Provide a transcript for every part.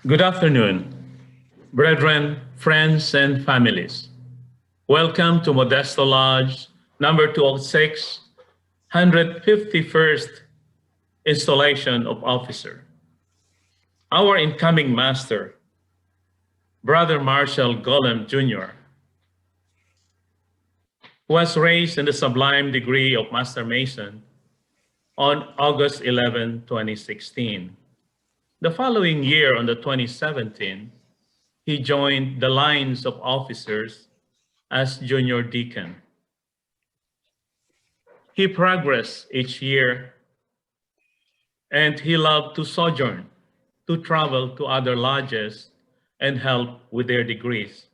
Good afternoon, brethren, friends, and families. Welcome to Modesto Lodge number 206, 151st installation of officer. Our incoming master, Brother Marshall Golem Jr., was raised in the sublime degree of Master Mason on August 11, 2016. The following year, on the 2017, he joined the lines of officers as junior deacon. He progressed each year, and he loved to sojourn, to travel to other lodges and help with their degrees.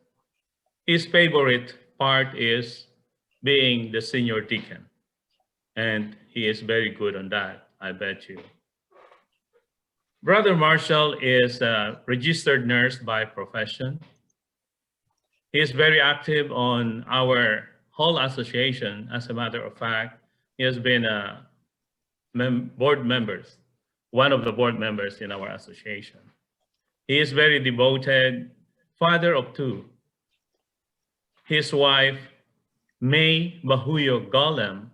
His favorite part is being the senior deacon, and he is very good on that, I bet you. Brother Marshall is a registered nurse by profession. He is very active on our whole association. As a matter of fact, he has been a board members, one of the board members in our association. He is very devoted, father of two. His wife, May Bahuyo Golem,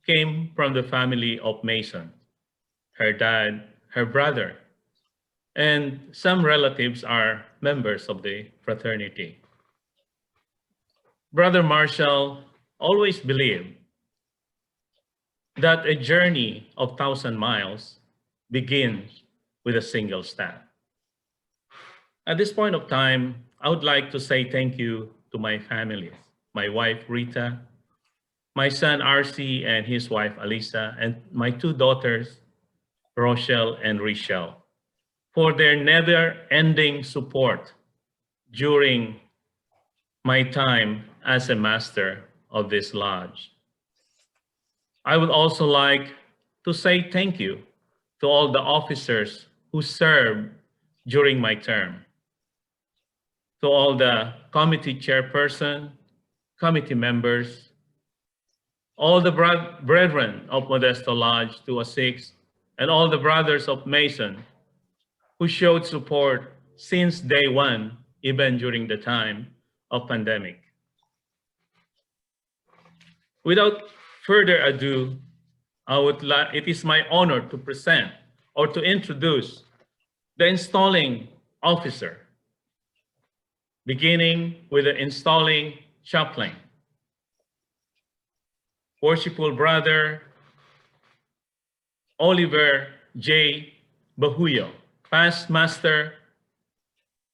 came from the family of Mason. Her dad, her brother, and some relatives are members of the fraternity. Brother Marshall always believed that a journey of 1,000 miles begins with a single step. At this point of time, I would like to say thank you to my families, my wife Rita, my son RC and his wife Alisa, and my two daughters, Rochelle and Richelle, for their never-ending support during my time as a master of this lodge. I would also like to say thank you to all the officers who served during my term, to all the committee chairperson, committee members, all the brethren of Modesto Lodge 206, and all the brothers of Mason who showed support since day one, even during the time of pandemic. Without further ado, it is my honor to present or to introduce the installing officer, beginning with the installing chaplain, worshipful brother Oliver J. Bahuyo, past master,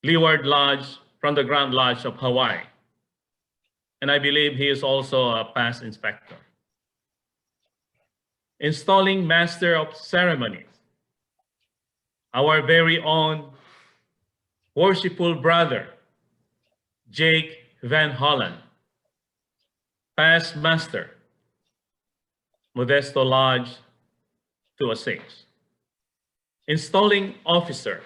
Leeward Lodge from the Grand Lodge of Hawaii. And I believe he is also a past inspector. Installing master of ceremonies, our very own worshipful brother, Jake Van Holland, past master, Modesto Lodge 206. Installing officer,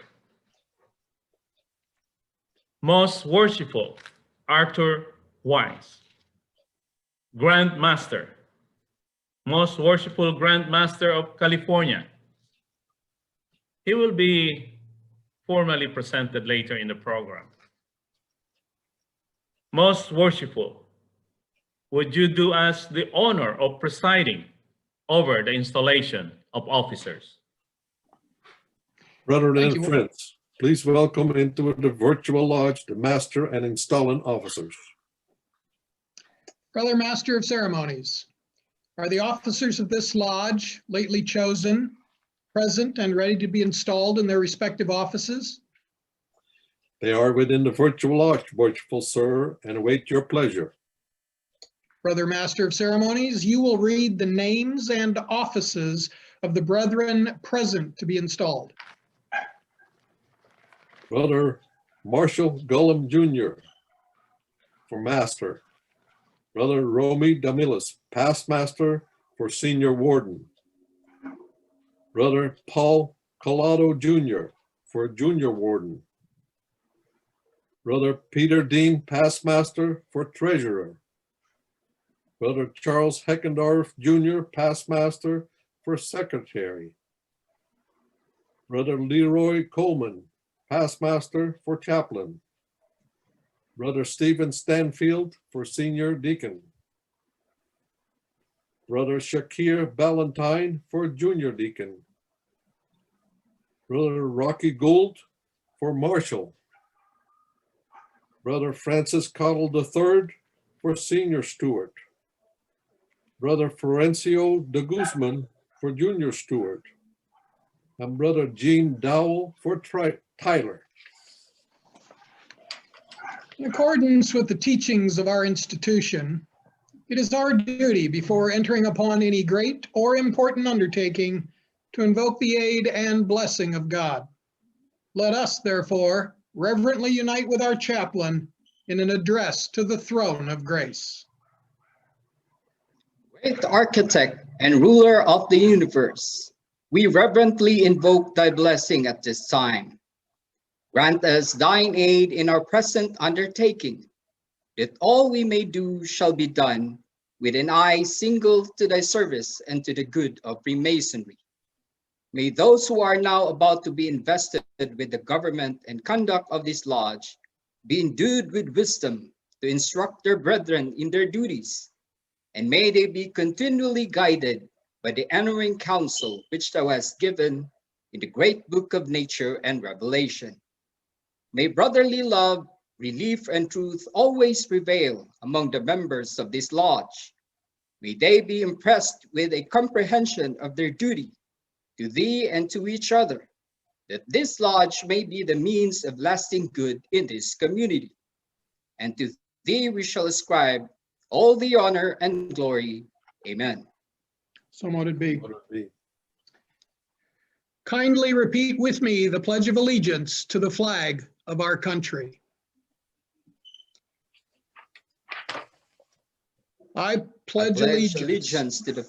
most worshipful Arthur Wise, Grand Master, most worshipful Grand Master of California. He will be formally presented later in the program. Most worshipful, would you do us the honor of presiding over the installation of officers? Brethren and friends, please welcome into the virtual lodge the master and installing officers. Brother Master of Ceremonies, are the officers of this lodge lately chosen, present, and ready to be installed in their respective offices? They are within the virtual lodge, worshipful sir, and await your pleasure. Brother Master of Ceremonies, you will read the names and offices of the brethren present to be installed. Brother Marshall Golem Jr. for master. Brother Romy Damilis, past master for senior warden. Brother Paul Collado Jr. for junior warden. Brother Peter Dean, past master for treasurer. Brother Charles Heckendorf Jr., past master for secretary. Brother Leroy Coleman, past master for chaplain. Brother Stephen Stanfield for senior deacon. Brother Shakir Ballantyne for junior deacon. Brother Rocky Gould for marshal. Brother Francis Cottle III for senior steward. Brother Florencio de Guzman for junior steward. And Brother Gene Dowell for Tyler. In accordance with the teachings of our institution, it is our duty before entering upon any great or important undertaking to invoke the aid and blessing of God. Let us, therefore, reverently unite with our chaplain in an address to the throne of grace. Great architect and ruler of the universe, we reverently invoke thy blessing at this time. Grant us thine aid in our present undertaking, that all we may do shall be done with an eye single to thy service and to the good of Freemasonry. May those who are now about to be invested with the government and conduct of this lodge be endued with wisdom to instruct their brethren in their duties, and may they be continually guided by the honoring counsel which thou hast given in the great book of nature and revelation. May brotherly love, relief, and truth always prevail among the members of this lodge. May they be impressed with a comprehension of their duty to thee and to each other, that this lodge may be the means of lasting good in this community. And to thee we shall ascribe all the honor and glory. Amen. So mote it be. Let it be. Kindly repeat with me the Pledge of Allegiance to the flag of our country. I pledge allegiance to the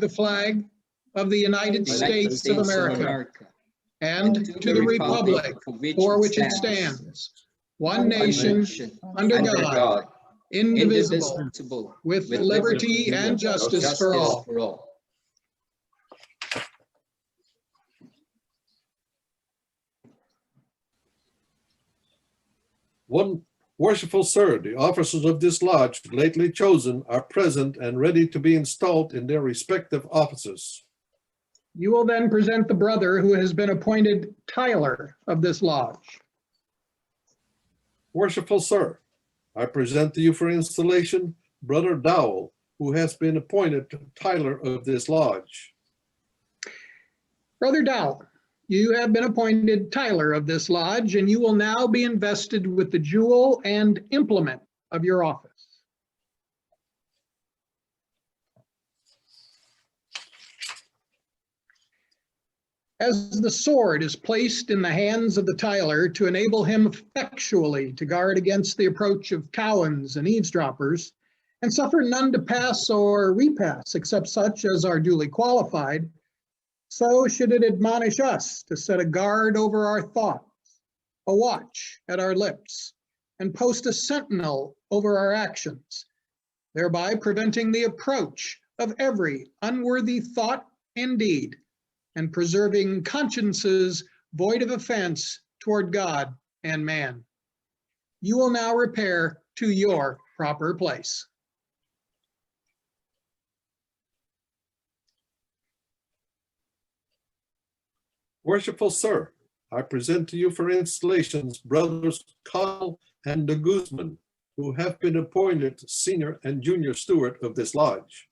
flag of the United States of America and to the republic for which it stands, one nation, under God, indivisible, with liberty and justice for all. One worshipful sir, the officers of this lodge lately chosen are present and ready to be installed in their respective offices. You will then present the brother who has been appointed Tyler of this lodge. Worshipful sir, I present to you for installation Brother Dowell, who has been appointed Tyler of this lodge. Brother Dowell, you have been appointed Tyler of this lodge, and you will now be invested with the jewel and implement of your office. As the sword is placed in the hands of the Tyler to enable him effectually to guard against the approach of cowens and eavesdroppers, and suffer none to pass or repass except such as are duly qualified, so should it admonish us to set a guard over our thoughts, a watch at our lips, and post a sentinel over our actions, thereby preventing the approach of every unworthy thought and deed, and preserving consciences void of offense toward God and man. You will now repair to your proper place. Worshipful sir, I present to you for installations brothers Cottle and de Guzman, who have been appointed senior and junior steward of this lodge.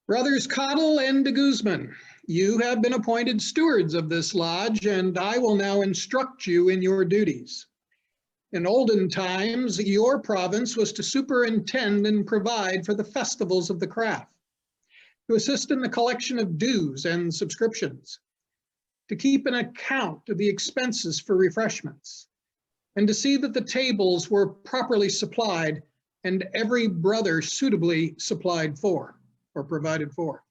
Brothers Cottle and de Guzman, you have been appointed stewards of this lodge, and I will now instruct you in your duties. In olden times, your province was to superintend and provide for the festivals of the craft, to assist in the collection of dues and subscriptions, to keep an account of the expenses for refreshments, and to see that the tables were properly supplied and every brother suitably supplied for or provided for.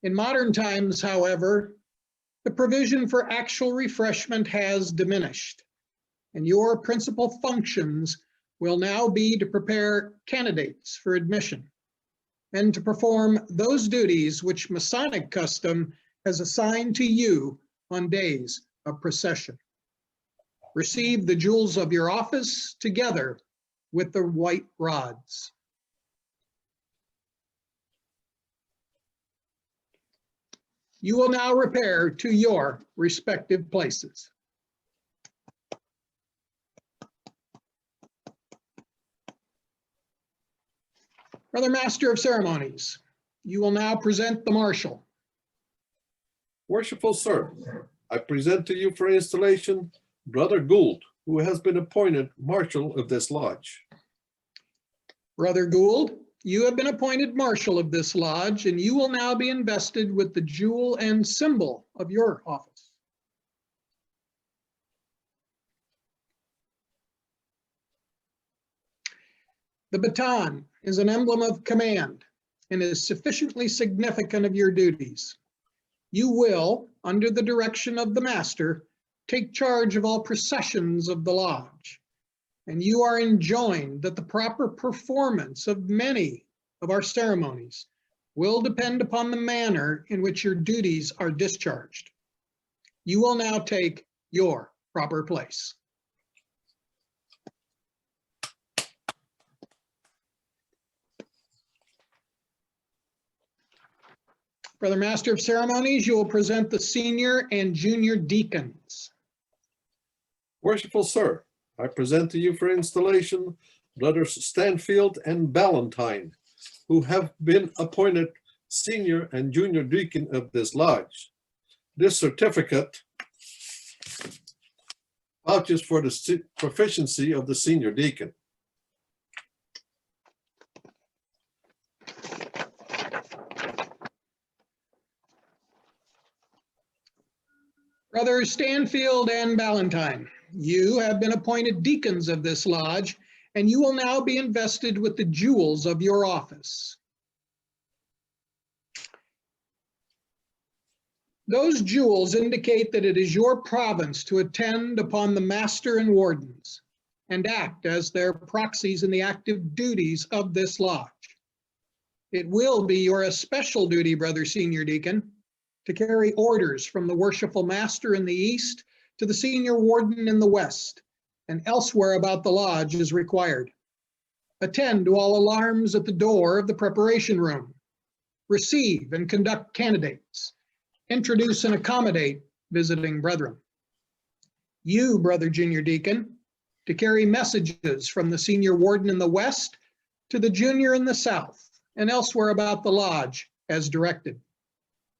In modern times, however, the provision for actual refreshment has diminished, and your principal functions will now be to prepare candidates for admission and to perform those duties which Masonic custom has assigned to you on days of procession. Receive the jewels of your office together with the white rods. You will now repair to your respective places. Brother Master of Ceremonies, you will now present the Marshal. Worshipful Sir, I present to you for installation Brother Gould, who has been appointed Marshal of this lodge. Brother Gould, you have been appointed Marshal of this lodge, and you will now be invested with the jewel and symbol of your office. The baton is an emblem of command and is sufficiently significant of your duties. You will, under the direction of the Master, take charge of all processions of the lodge, and you are enjoined that the proper performance of many of our ceremonies will depend upon the manner in which your duties are discharged. You will now take your proper place. Brother Master of Ceremonies, you will present the senior and junior deacons. Worshipful Sir, I present to you for installation Brothers Stanfield and Ballantyne, who have been appointed senior and junior deacon of this lodge. This certificate vouches for the proficiency of the senior deacon. Brothers Stanfield and Ballantyne, you have been appointed deacons of this lodge, and you will now be invested with the jewels of your office. Those jewels indicate that it is your province to attend upon the master and wardens and act as their proxies in the active duties of this lodge. It will be your especial duty, Brother Senior Deacon, to carry orders from the worshipful master in the east to the senior warden in the west, and elsewhere about the lodge as required. Attend to all alarms at the door of the preparation room. Receive and conduct candidates. Introduce and accommodate visiting brethren. You, Brother Junior Deacon, to carry messages from the senior warden in the west to the junior in the south, and elsewhere about the lodge as directed.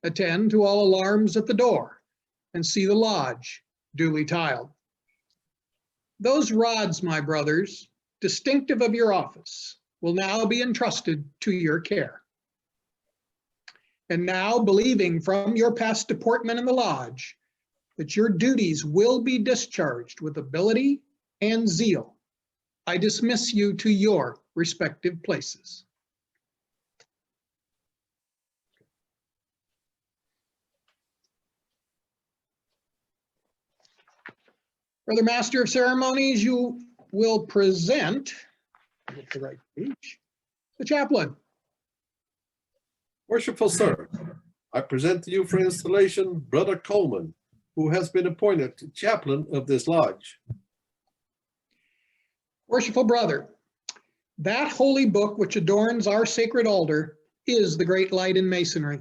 Attend to all alarms at the door and see the lodge duly tiled. Those rods, my brothers, distinctive of your office, will now be entrusted to your care. And now, believing from your past deportment in the lodge that your duties will be discharged with ability and zeal, I dismiss you to your respective places. Brother Master of Ceremonies, you will present, get the right page, the chaplain. Worshipful Sir, I present to you for installation Brother Coleman, who has been appointed chaplain of this lodge. Worshipful brother, that holy book which adorns our sacred altar is the great light in masonry,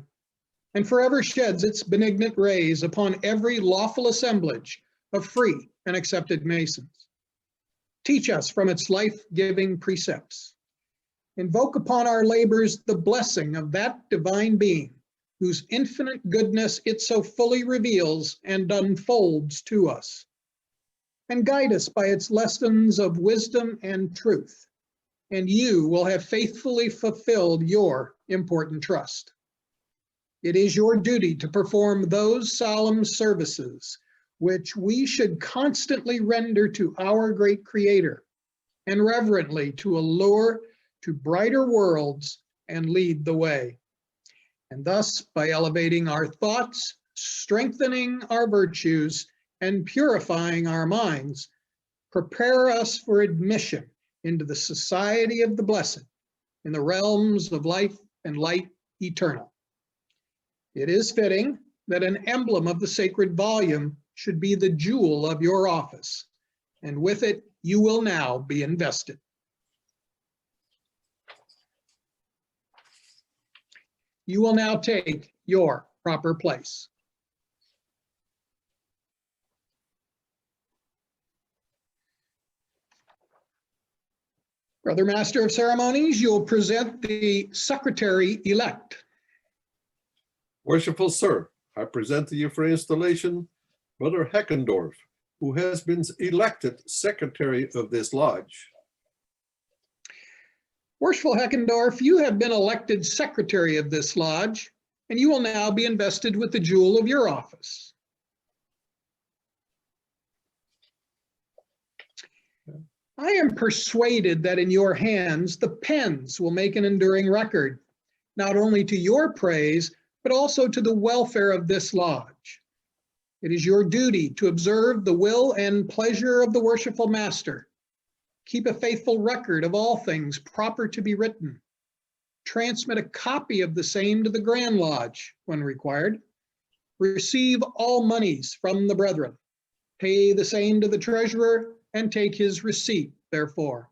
and forever sheds its benignant rays upon every lawful assemblage of free and accepted Masons. Teach us from its life-giving precepts. Invoke upon our labors the blessing of that divine being, whose infinite goodness it so fully reveals and unfolds to us. And guide us by its lessons of wisdom and truth, and you will have faithfully fulfilled your important trust. It is your duty to perform those solemn services which we should constantly render to our great Creator, and reverently to allure to brighter worlds and lead the way. And thus, by elevating our thoughts, strengthening our virtues, and purifying our minds, prepare us for admission into the society of the blessed, in the realms of life and light eternal. It is fitting that an emblem of the sacred volume should be the jewel of your office, and with it you will now be invested. You will now take your proper place. Brother Master of Ceremonies, you'll present the Secretary-elect. Worshipful Sir, I present to you for installation Brother Heckendorf, who has been elected Secretary of this lodge. Worshipful Heckendorf, you have been elected Secretary of this lodge, and you will now be invested with the jewel of your office. I am persuaded that in your hands, the pens will make an enduring record, not only to your praise, but also to the welfare of this lodge. It is your duty to observe the will and pleasure of the worshipful Master. Keep a faithful record of all things proper to be written. Transmit a copy of the same to the Grand Lodge when required. Receive all monies from the brethren. Pay the same to the treasurer and take his receipt therefore.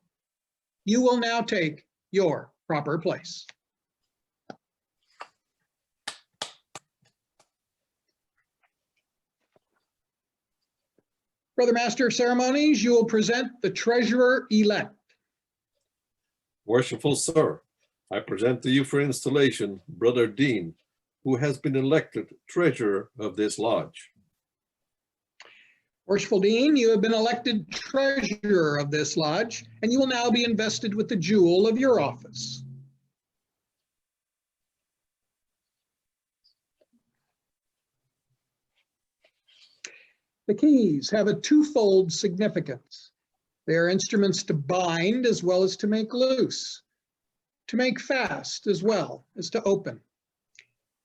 You will now take your proper place. Brother Master of Ceremonies, you will present the Treasurer-elect. Worshipful Sir, I present to you for installation Brother Dean, who has been elected Treasurer of this lodge. Worshipful Dean, you have been elected Treasurer of this lodge, and you will now be invested with the jewel of your office. The keys have a twofold significance. They are instruments to bind as well as to make loose, to make fast as well as to open.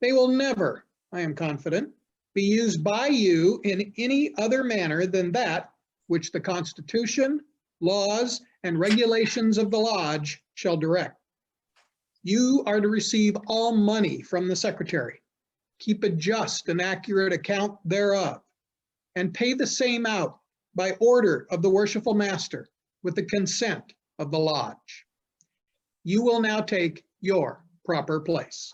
They will never, I am confident, be used by you in any other manner than that which the Constitution, laws, and regulations of the lodge shall direct. You are to receive all money from the Secretary, keep a just and accurate account thereof, and pay the same out by order of the worshipful Master with the consent of the lodge. You will now take your proper place.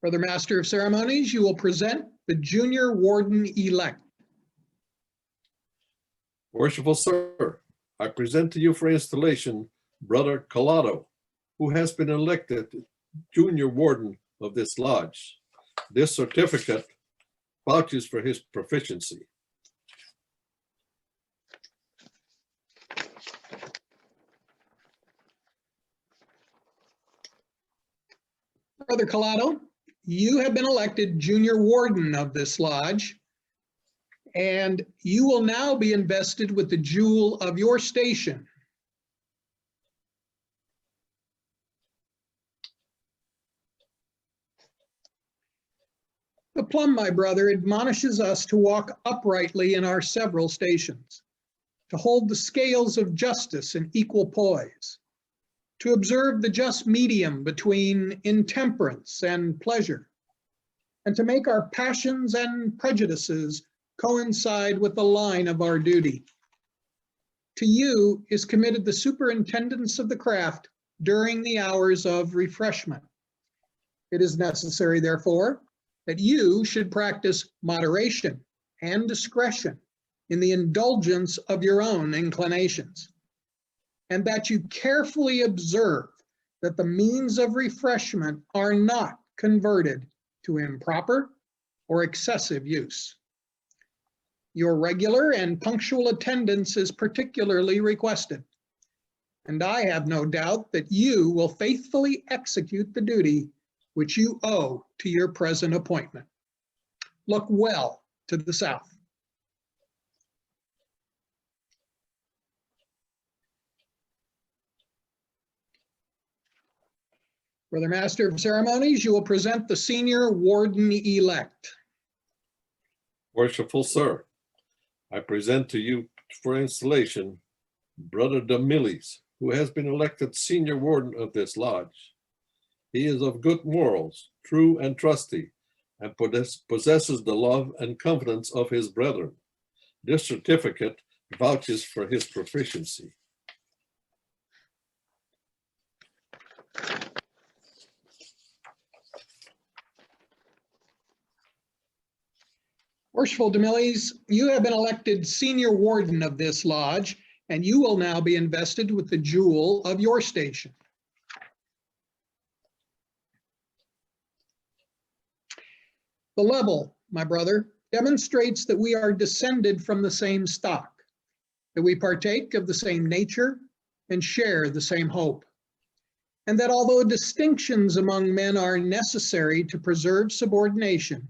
Brother Master of Ceremonies, you will present the Junior Warden-elect. Worshipful Sir, I present to you for installation Brother Collado, who has been elected Junior Warden of this lodge. This certificate vouches for his proficiency. Brother Collado, you have been elected Junior Warden of this lodge, and you will now be invested with the jewel of your station. The plumb, my brother, admonishes us to walk uprightly in our several stations, to hold the scales of justice in equal poise, to observe the just medium between intemperance and pleasure, and to make our passions and prejudices coincide with the line of our duty. To you is committed the superintendence of the craft during the hours of refreshment. It is necessary, therefore, that you should practice moderation and discretion in the indulgence of your own inclinations, and that you carefully observe that the means of refreshment are not converted to improper or excessive use. Your regular and punctual attendance is particularly requested, and I have no doubt that you will faithfully execute the duty which you owe to your present appointment. Look well to the south. Brother Master of Ceremonies, you will present the Senior Warden-elect. Worshipful Sir, I present to you for installation Brother Damilis, who has been elected senior warden of this lodge. He is of good morals, true and trusty, and possesses the love and confidence of his brethren. This certificate vouches for his proficiency. Worshipful Demilles, you have been elected senior warden of this lodge, and you will now be invested with the jewel of your station. The level, my brother, demonstrates that we are descended from the same stock, that we partake of the same nature and share the same hope, and that although distinctions among men are necessary to preserve subordination,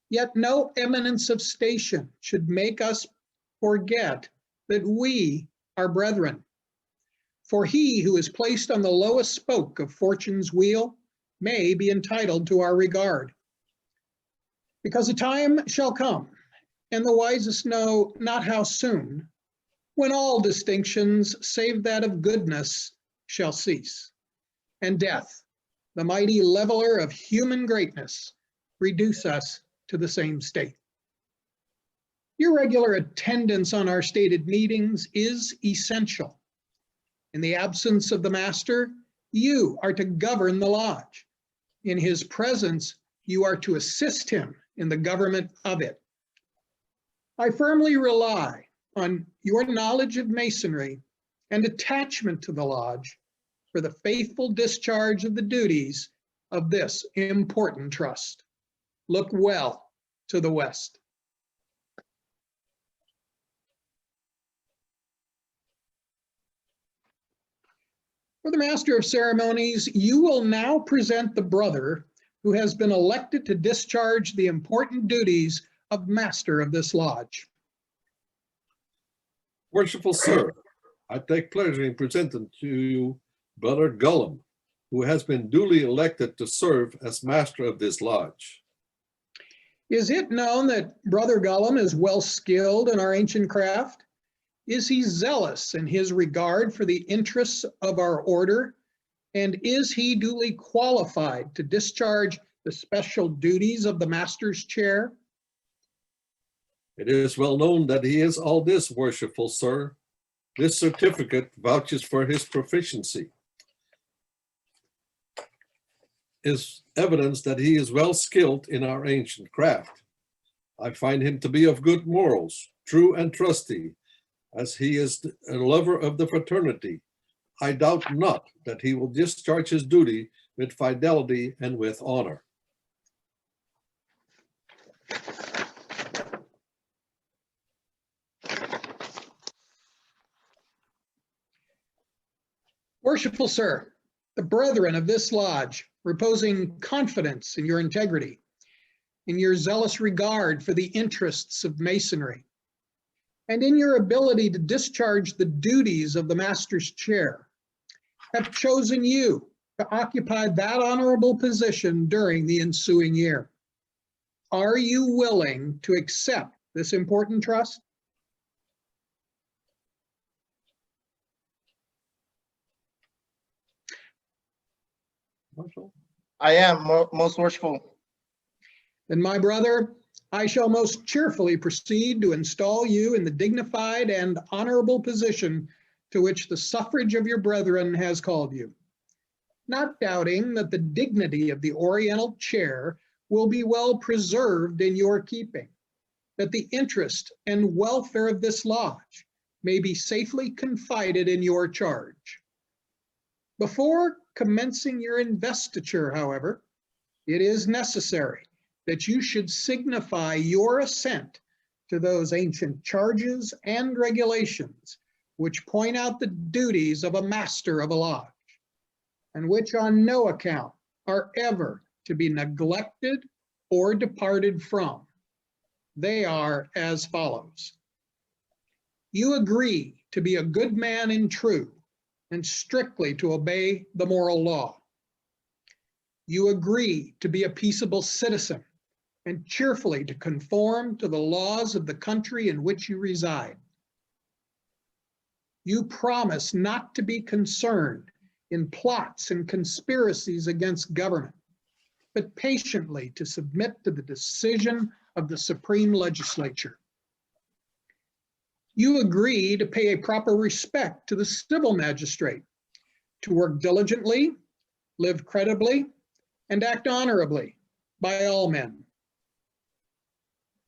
yet no eminence of station should make us forget that we are brethren. For he who is placed on the lowest spoke of fortune's wheel may be entitled to our regard. Because a time shall come, and the wisest know not how soon, when all distinctions, save that of goodness, shall cease, and death, the mighty leveler of human greatness, reduce us to the same state. Your regular attendance on our stated meetings is essential. In the absence of the master, you are to govern the lodge. In his presence, you are to assist him in the government of it. I firmly rely on your knowledge of masonry and attachment to the lodge for the faithful discharge of the duties of this important trust. Look well to the west. For the Master of Ceremonies, you will now present the brother who has been elected to discharge the important duties of Master of this lodge. Worshipful Sir, I take pleasure in presenting to you Brother Gullum, who has been duly elected to serve as Master of this lodge. Is it known that Brother Gullum is well skilled in our ancient craft? Is he zealous in his regard for the interests of our order? And is he duly qualified to discharge the special duties of the Master's chair? It is well known that he is all this, worshipful sir. This certificate vouches for his proficiency. Is evidence that he is well skilled in our ancient craft. I find him to be of good morals, true and trusty, as he is a lover of the fraternity. I doubt not that he will discharge his duty with fidelity and with honor. Worshipful Sir, the brethren of this lodge, reposing confidence in your integrity, in your zealous regard for the interests of Masonry, and in your ability to discharge the duties of the Master's chair, have chosen you to occupy that honorable position during the ensuing year. Are you willing to accept this important trust? Marshal? I am, most worshipful. Then, my brother, I shall most cheerfully proceed to install you in the dignified and honorable position to which the suffrage of your brethren has called you, not doubting that the dignity of the Oriental chair will be well preserved in your keeping, that the interest and welfare of this lodge may be safely confided in your charge. Before commencing your investiture, however, it is necessary that you should signify your assent to those ancient charges and regulations which point out the duties of a master of a lodge, and which on no account are ever to be neglected or departed from. They are as follows. You agree to be a good man and true, and strictly to obey the moral law. You agree to be a peaceable citizen and cheerfully to conform to the laws of the country in which you reside. You promise not to be concerned in plots and conspiracies against government, but patiently to submit to the decision of the Supreme Legislature. You agree to pay a proper respect to the civil magistrate, to work diligently, live credibly, and act honorably by all men.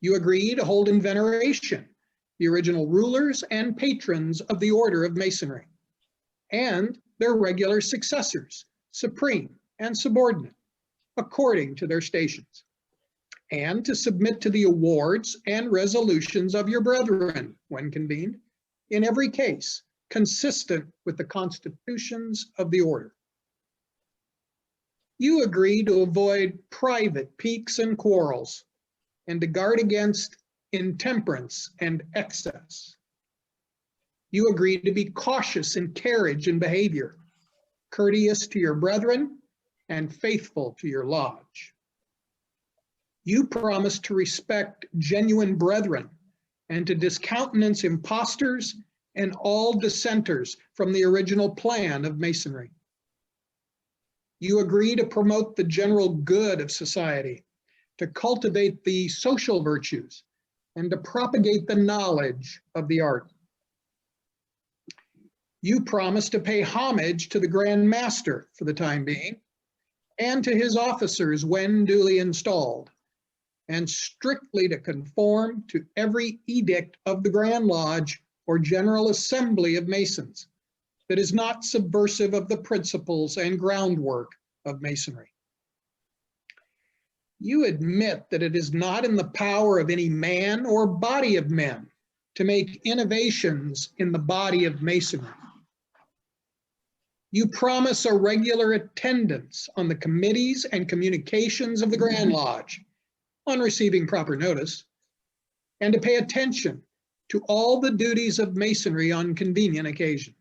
You agree to hold in veneration the original rulers and patrons of the Order of Masonry, and their regular successors, supreme and subordinate, according to their stations, and to submit to the awards and resolutions of your brethren, when convened, in every case consistent with the constitutions of the order. You agree to avoid private piques and quarrels, and to guard against intemperance and excess. You agree to be cautious in carriage and behavior, courteous to your brethren, and faithful to your lodge. You promise to respect genuine brethren and to discountenance impostors and all dissenters from the original plan of Masonry. You agree to promote the general good of society, to cultivate the social virtues, and to propagate the knowledge of the art. You promise to pay homage to the Grand Master for the time being, and to his officers when duly installed, and strictly to conform to every edict of the Grand Lodge or General Assembly of Masons that is not subversive of the principles and groundwork of Masonry. You admit that it is not in the power of any man or body of men to make innovations in the body of Masonry. You promise a regular attendance on the committees and communications of the Grand Lodge on receiving proper notice, and to pay attention to all the duties of Masonry on convenient occasions.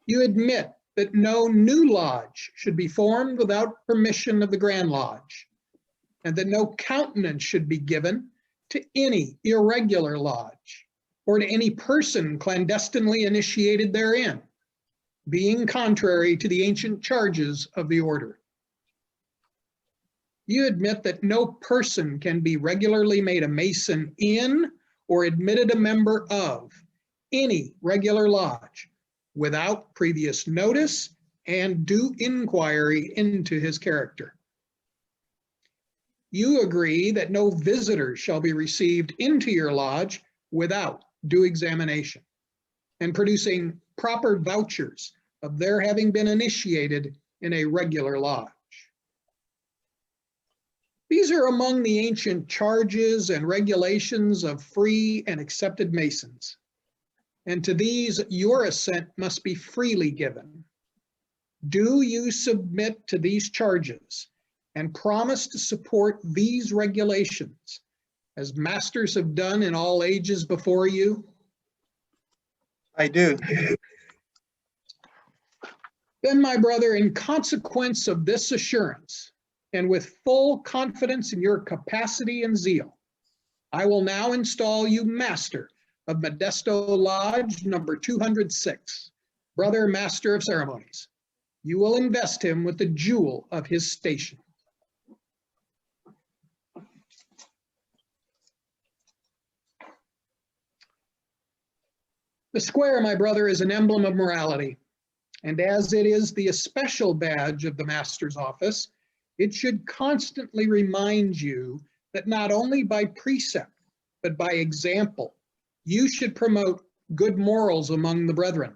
You admit that no new lodge should be formed without permission of the Grand Lodge, and that no countenance should be given to any irregular lodge or to any person clandestinely initiated therein, being contrary to the ancient charges of the order. You admit that no person can be regularly made a Mason in or admitted a member of any regular lodge without previous notice and due inquiry into his character. You agree that no visitors shall be received into your lodge without due examination and producing proper vouchers of their having been initiated in a regular lodge. These are among the ancient charges and regulations of free and accepted Masons, and to these your assent must be freely given. Do you submit to these charges and promise to support these regulations as masters have done in all ages before you? I do. Then, my brother, in consequence of this assurance, and with full confidence in your capacity and zeal, I will now install you master of Modesto Lodge number 206, brother master of ceremonies. You will invest him with the jewel of his station. The square, my brother, is an emblem of morality, and as it is the especial badge of the master's office, it should constantly remind you that not only by precept, but by example, you should promote good morals among the brethren,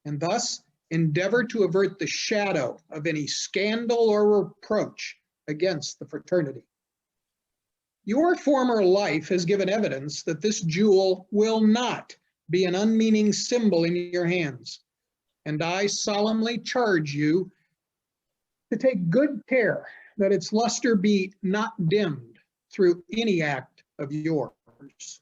and thus endeavor to avert the shadow of any scandal or reproach against the fraternity. Your former life has given evidence that this jewel will not be an unmeaning symbol in your hands, and I solemnly charge you to take good care that its luster be not dimmed through any act of yours.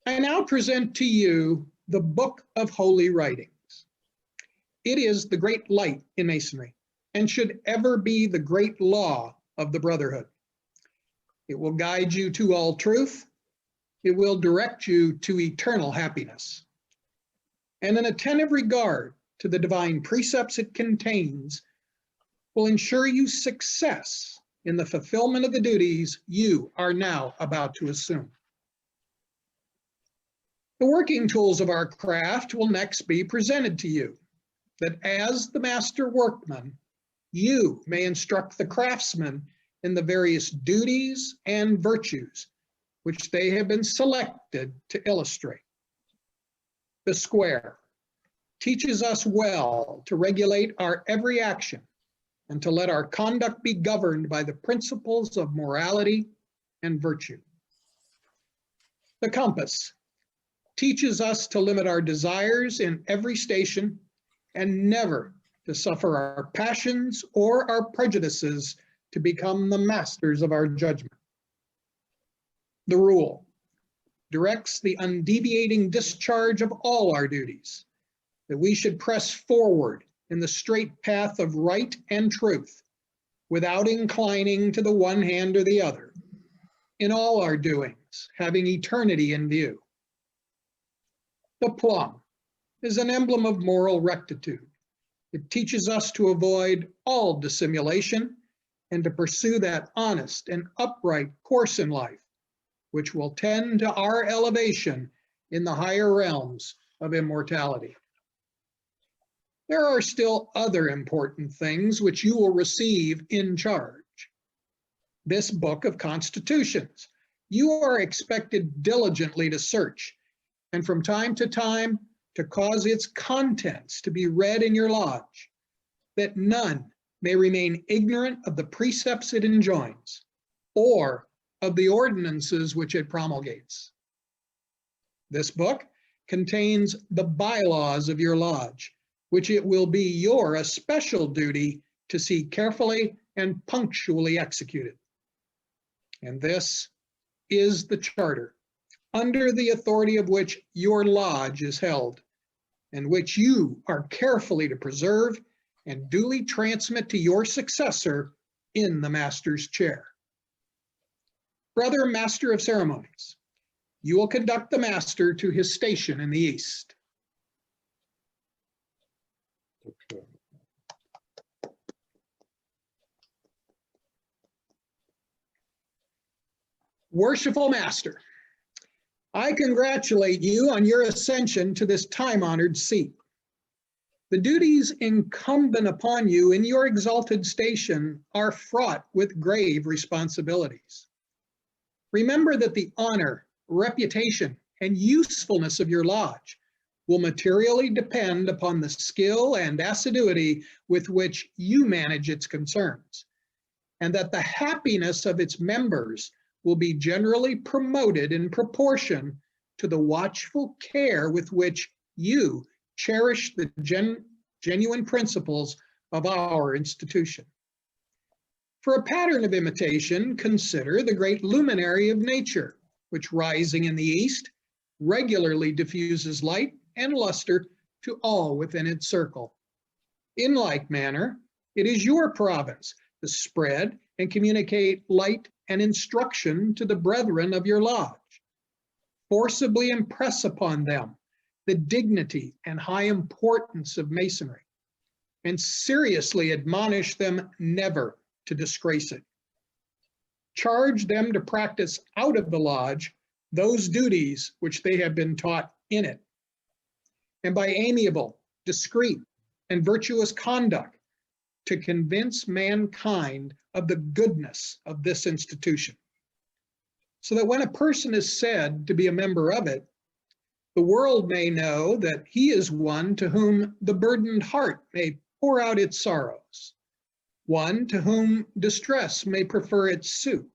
I now present to you the Book of Holy Writings. It is the great light in Masonry and should ever be the great law of the brotherhood. It will guide you to all truth, It will direct you to eternal happiness. And an attentive regard to the divine precepts it contains will ensure you success in the fulfillment of the duties you are now about to assume. The working tools of our craft will next be presented to you, that as the master workman, you may instruct the craftsman in the various duties and virtues which they have been selected to illustrate. The square teaches us well to regulate our every action and to let our conduct be governed by the principles of morality and virtue. The compass teaches us to limit our desires in every station and never to suffer our passions or our prejudices to become the masters of our judgment. The rule directs the undeviating discharge of all our duties, that we should press forward in the straight path of right and truth, without inclining to the one hand or the other, in all our doings, having eternity in view. The plum is an emblem of moral rectitude. It teaches us to avoid all dissimulation and to pursue that honest and upright course in life, which will tend to our elevation in the higher realms of immortality. There are still other important things which you will receive in charge. This book of constitutions you are expected diligently to search, and from time to time to cause its contents to be read in your lodge, that none may remain ignorant of the precepts it enjoins, or of the ordinances which it promulgates. This book contains the bylaws of your lodge, which it will be your especial duty to see carefully and punctually executed. And this is the charter, under the authority of which your lodge is held, and which you are carefully to preserve and duly transmit to your successor in the master's chair. Brother Master of Ceremonies, you will conduct the master to his station in the east. Okay. Worshipful Master, I congratulate you on your ascension to this time-honored seat. The duties incumbent upon you in your exalted station are fraught with grave responsibilities. Remember that the honor, reputation, and usefulness of your lodge will materially depend upon the skill and assiduity with which you manage its concerns, and that the happiness of its members will be generally promoted in proportion to the watchful care with which you cherish the genuine principles of our institution. For a pattern of imitation, consider the great luminary of nature, which rising in the east regularly diffuses light and luster to all within its circle. In like manner, it is your province to spread and communicate light and instruction to the brethren of your lodge. Forcibly impress upon them the dignity and high importance of Masonry, and seriously admonish them never to disgrace it. Charge them to practice out of the lodge those duties which they have been taught in it, and by amiable, discreet, and virtuous conduct to convince mankind of the goodness of this institution, so that when a person is said to be a member of it, the world may know that he is one to whom the burdened heart may pour out its sorrows, one to whom distress may prefer its suit,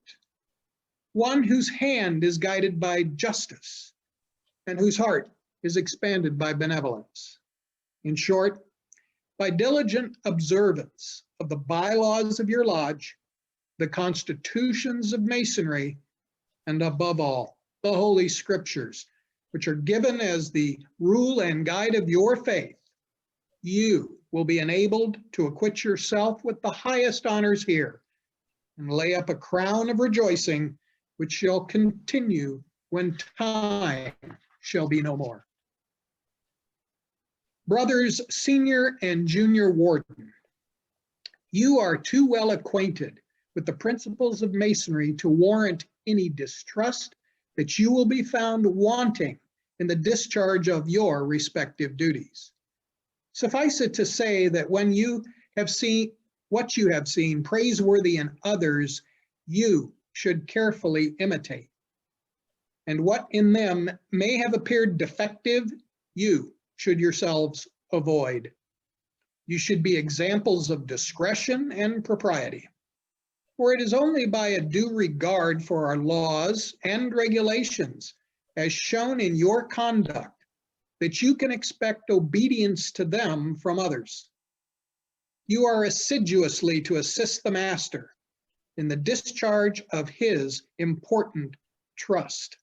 one whose hand is guided by justice, and whose heart is expanded by benevolence. In short, by diligent observance of the bylaws of your lodge, the constitutions of Masonry, and above all, the Holy Scriptures, which are given as the rule and guide of your faith, you will be enabled to acquit yourself with the highest honors here and lay up a crown of rejoicing which shall continue when time shall be no more. Brothers senior and junior warden, you are too well acquainted with the principles of Masonry to warrant any distrust that you will be found wanting in the discharge of your respective duties. Suffice it to say that when you have seen what you have seen praiseworthy in others, you should carefully imitate. And what in them may have appeared defective, you should yourselves avoid. You should be examples of discretion and propriety. For it is only by a due regard for our laws and regulations, as shown in your conduct, that you can expect obedience to them from others. You are assiduously to assist the master in the discharge of his important trust,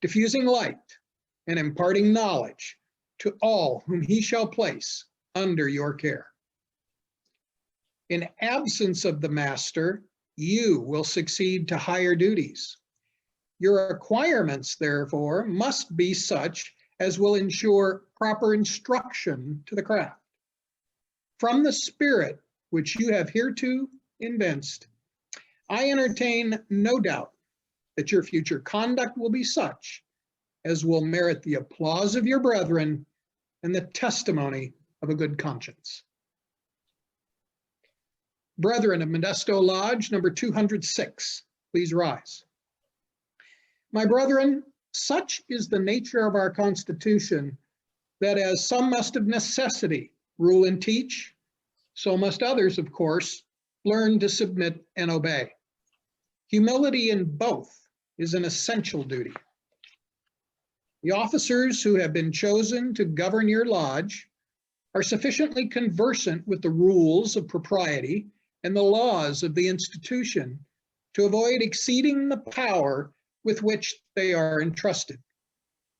diffusing light and imparting knowledge to all whom he shall place under your care. In absence of the master, you will succeed to higher duties. Your acquirements, therefore, must be such as will ensure proper instruction to the craft. From the spirit which you have hereto evinced, I entertain no doubt that your future conduct will be such as will merit the applause of your brethren and the testimony of a good conscience. Brethren of Modesto Lodge, number 206, please rise. My brethren, such is the nature of our Constitution that as some must of necessity rule and teach, so must others, of course, learn to submit and obey. Humility in both is an essential duty. The officers who have been chosen to govern your lodge are sufficiently conversant with the rules of propriety and the laws of the institution to avoid exceeding the power with which they are entrusted.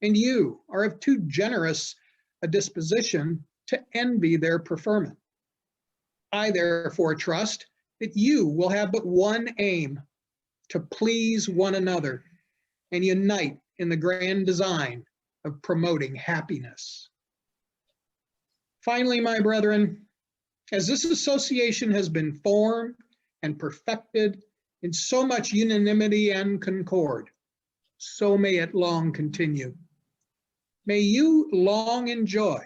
And you are of too generous a disposition to envy their preferment. I therefore trust that you will have but one aim, to please one another and unite in the grand design of promoting happiness. Finally, my brethren, as this association has been formed and perfected in so much unanimity and concord, so may it long continue. May you long enjoy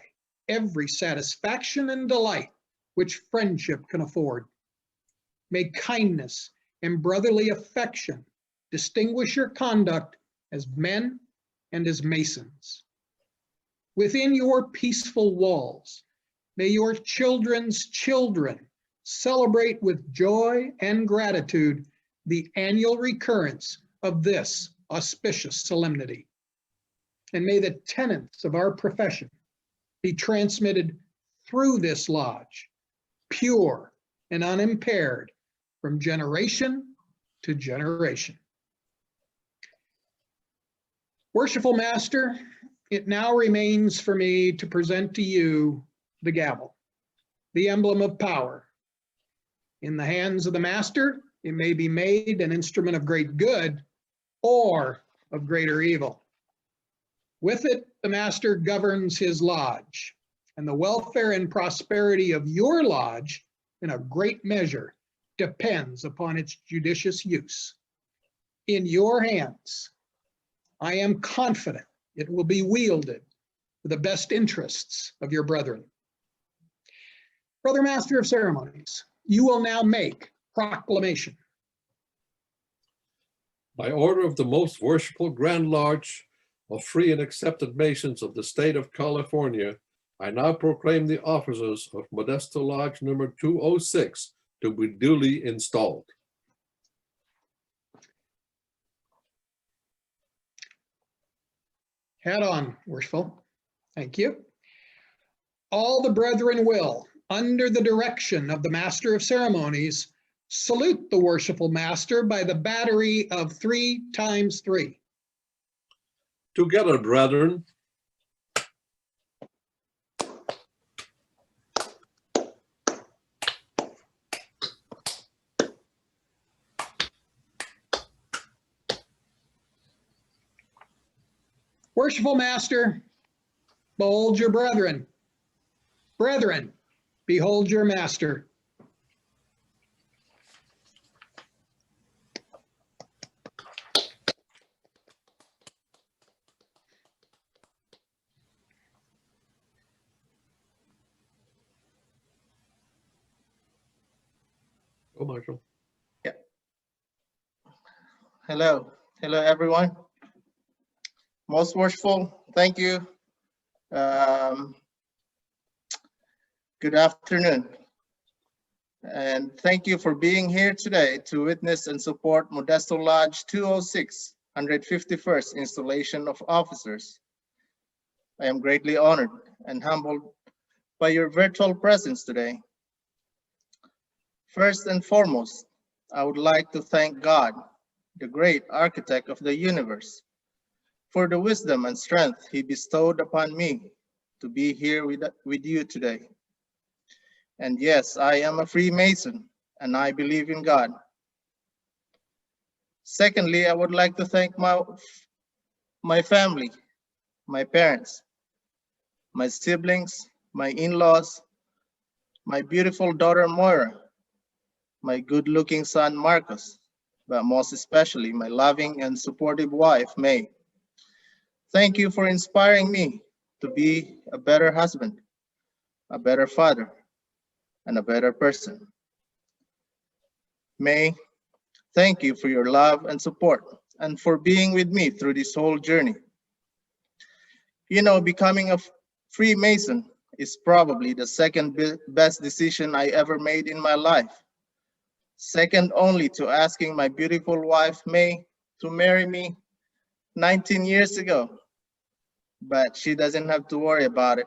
every satisfaction and delight which friendship can afford. May kindness and brotherly affection distinguish your conduct as men and as Masons. Within your peaceful walls, may your children's children celebrate with joy and gratitude the annual recurrence of this auspicious solemnity. And may the tenets of our profession be transmitted through this lodge, pure and unimpaired, from generation to generation. Worshipful Master, it now remains for me to present to you the gavel, the emblem of power. In the hands of the Master, it may be made an instrument of great good or of greater evil. With it, the Master governs his lodge, and the welfare and prosperity of your lodge, in a great measure, depends upon its judicious use. In your hands, I am confident it will be wielded for the best interests of your brethren. Brother Master of Ceremonies, you will now make proclamation. By order of the most worshipful Grand Lodge of free and accepted Masons of the state of California, I now proclaim the officers of Modesto Lodge number 206 to be duly installed. Head on, worshipful. Thank you. All the brethren will, under the direction of the Master of Ceremonies, salute the worshipful Master by the battery of 3 times 3. Together, brethren. Worshipful Master, behold your brethren. Brethren, behold your Master. Go, Marshall. Hello. Hello, everyone. Most worshipful, thank you. Good afternoon. And thank you for being here today to witness and support Modesto Lodge 206, 151st installation of officers. I am greatly honored and humbled by your virtual presence today. First and foremost, I would like to thank God, the great architect of the universe, for the wisdom and strength he bestowed upon me to be here with you today. And yes, I am a Freemason and I believe in God. Secondly, I would like to thank my family, my parents, my siblings, my in-laws, my beautiful daughter Moira, my good-looking son Marcus, but most especially my loving and supportive wife May. Thank you for inspiring me to be a better husband, a better father, and a better person. May, thank you for your love and support and for being with me through this whole journey. You know, becoming a Freemason is probably the second best decision I ever made in my life. Second only to asking my beautiful wife, May, to marry me 19 years ago. But she doesn't have to worry about it.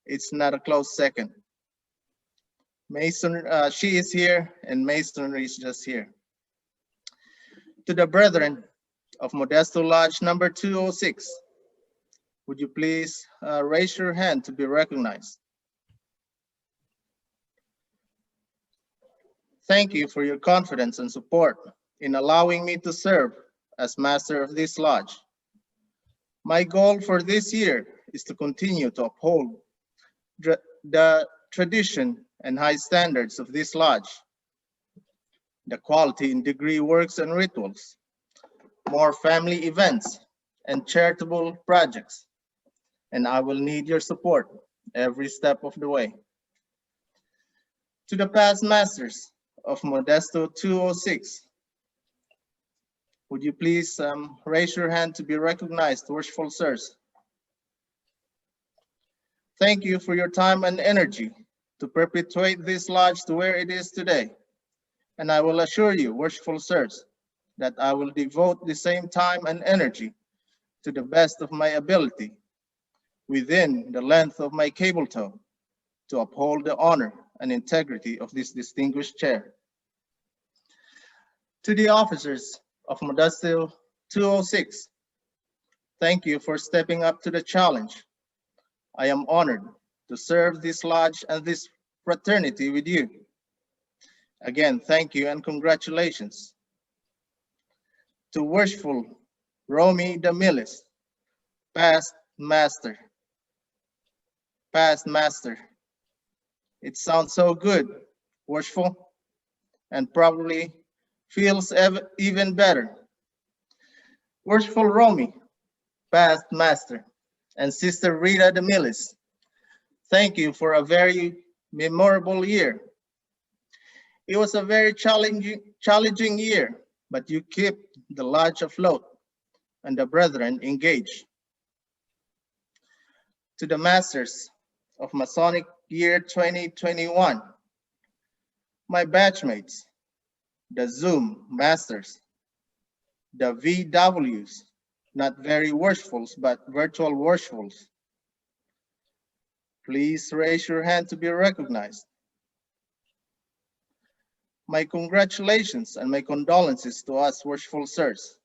It's not a close second. She is here and Masonry is just here. To the brethren of Modesto Lodge number 206, would you please raise your hand to be recognized? Thank you for your confidence and support in allowing me to serve as master of this lodge. My goal for this year is to continue to uphold the tradition and high standards of this lodge, the quality in degree works and rituals, more family events, and charitable projects. And I will need your support every step of the way. To the past masters of Modesto 206, would you please raise your hand to be recognized, worshipful sirs? Thank you for your time and energy to perpetuate this lodge to where it is today. And I will assure you, worshipful sirs, that I will devote the same time and energy to the best of my ability within the length of my cable toe to uphold the honor and integrity of this distinguished chair. To the officers of Modesto 206, thank you for stepping up to the challenge. I am honored to serve this lodge and this fraternity with you. Again, thank you and congratulations. To worshipful Romy Damilis, past master. It sounds so good, worshipful, and probably feels even better. Worshipful Romy, past master, and Sister Rita Damilis, thank you for a very memorable year. It was a very challenging year, but you kept the lodge afloat and the brethren engaged. To the masters of Masonic year 2021, my batchmates, the Zoom masters, the VWs, not very worshipfuls, but virtual worshipfuls. Please raise your hand to be recognized. My congratulations and my condolences to us worshipful sirs.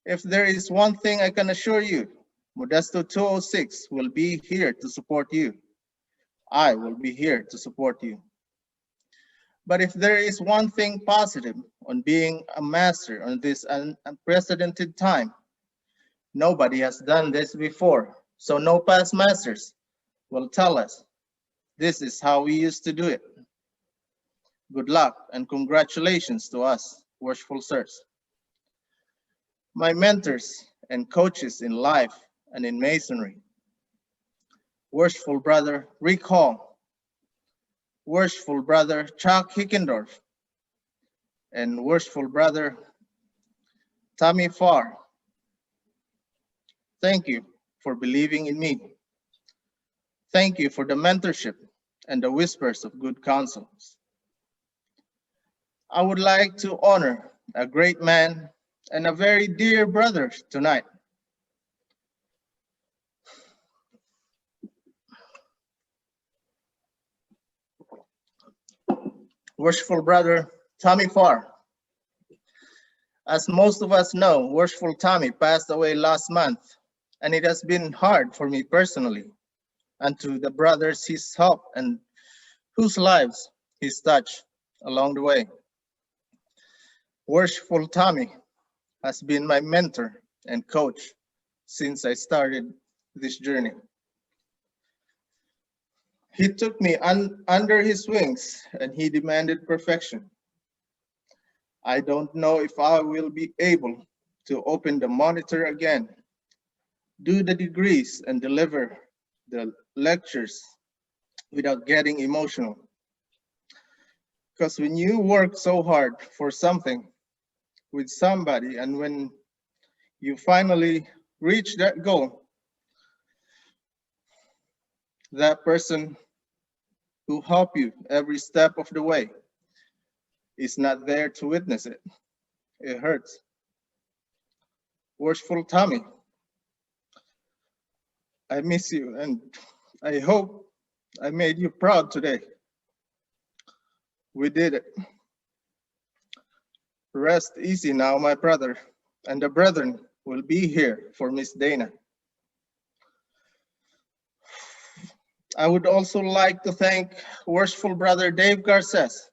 If there is one thing I can assure you, Modesto 206 will be here to support you. I will be here to support you. But if there is one thing positive on being a master on this unprecedented time, Nobody has done this before, so no past masters will tell us this is how we used to do it. Good luck and congratulations to us, worshipful sirs. My mentors and coaches in life and in masonry, worshipful brother Rick Hall, worshipful brother Chuck Hickendorf, and worshipful brother Tommy Farr. Thank you for believing in me. Thank you for the mentorship and the whispers of good counsels. I would like to honor a great man and a very dear brother tonight. Worshipful brother Tommy Farr. As most of us know, worshipful Tommy passed away last month, and it has been hard for me personally and to the brothers he's helped and whose lives he's touched along the way. Worshipful Tommy has been my mentor and coach since I started this journey. He took me under his wings and he demanded perfection. I don't know if I will be able to open the monitor again, do the degrees and deliver the lectures without getting emotional. Because when you work so hard for something with somebody and when you finally reach that goal, that person who helped you every step of the way is not there to witness it. It hurts. Worshipful Tommy, I miss you and I hope I made you proud today. We did it. Rest easy now, my brother, and the brethren will be here for Miss Dana. I would also like to thank worshipful brother Dave Garces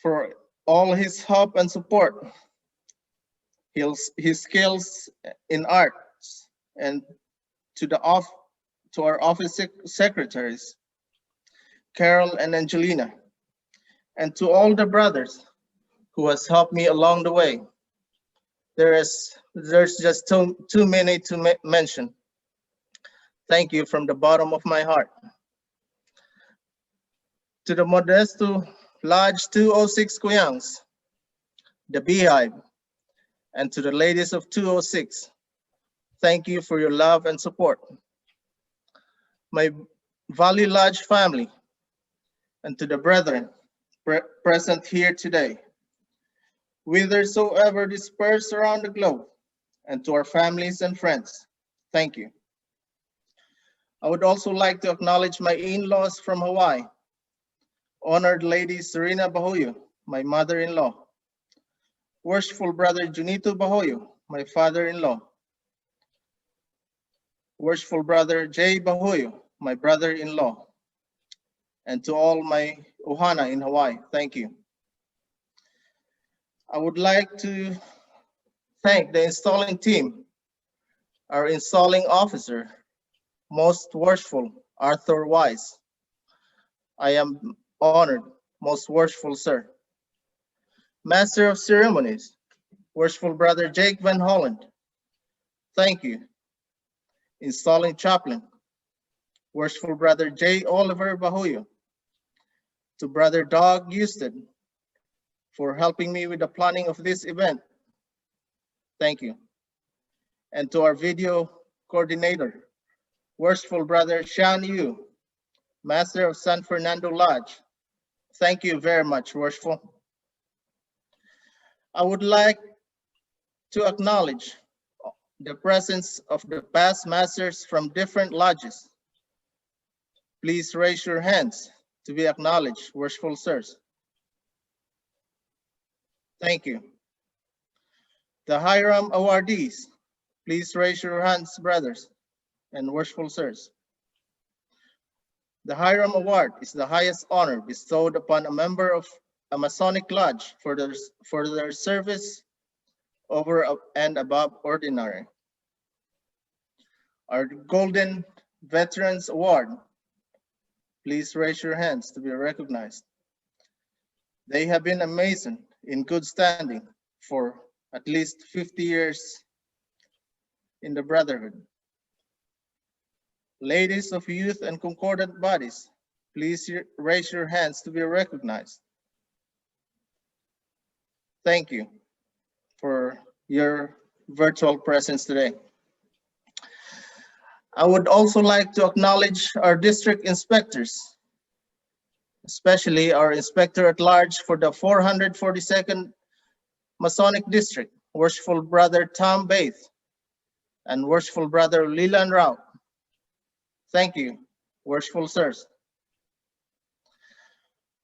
for all his help and support, his skills in arts, and to our office secretaries, Carol and Angelina, and to all the brothers who has helped me along the way. There's just too many to mention. Thank you from the bottom of my heart. To the Modesto Lodge 206 Kuyangs, the Beehive, and to the ladies of 206, thank you for your love and support. My Valley Lodge family, and to the brethren present here today, whithersoever dispersed around the globe, and to our families and friends, thank you. I would also like to acknowledge my in-laws from Hawaii, honored Lady Serena Bahoyo, my mother-in-law, worshipful brother Junito Bahoyo, my father-in-law, worshipful brother Jay Bahoyo, my brother-in-law, and to all my ohana in Hawaii, thank you. I would like to thank the installing team, our installing officer, most worshipful Arthur Wise. I am honored, most worshipful sir. Master of Ceremonies, worshipful brother Jake Van Holland, thank you. Installing chaplain, worshipful brother J. Oliver Bahoyo. To brother Doug Houston for helping me with the planning of this event, thank you. And to our video coordinator, worshipful brother Shan Yu, master of San Fernando Lodge, thank you very much, worshipful. I would like to acknowledge the presence of the past masters from different lodges. Please raise your hands to be acknowledged, worshipful sirs. Thank you. The Hiram awardees, please raise your hands, brothers and worshipful sirs. The Hiram Award is the highest honor bestowed upon a member of a Masonic lodge for their service over and above ordinary. Our Golden Veterans Award, please raise your hands to be recognized. They have been amazing in good standing for at least 50 years in the Brotherhood. Ladies of youth and concordant bodies, please raise your hands to be recognized. Thank you for your virtual presence today. I would also like to acknowledge our district inspectors, especially our Inspector at Large for the 442nd Masonic District, Worshipful Brother Tom Baith, and Worshipful Brother Leland Rao. Thank you, Worshipful Sirs.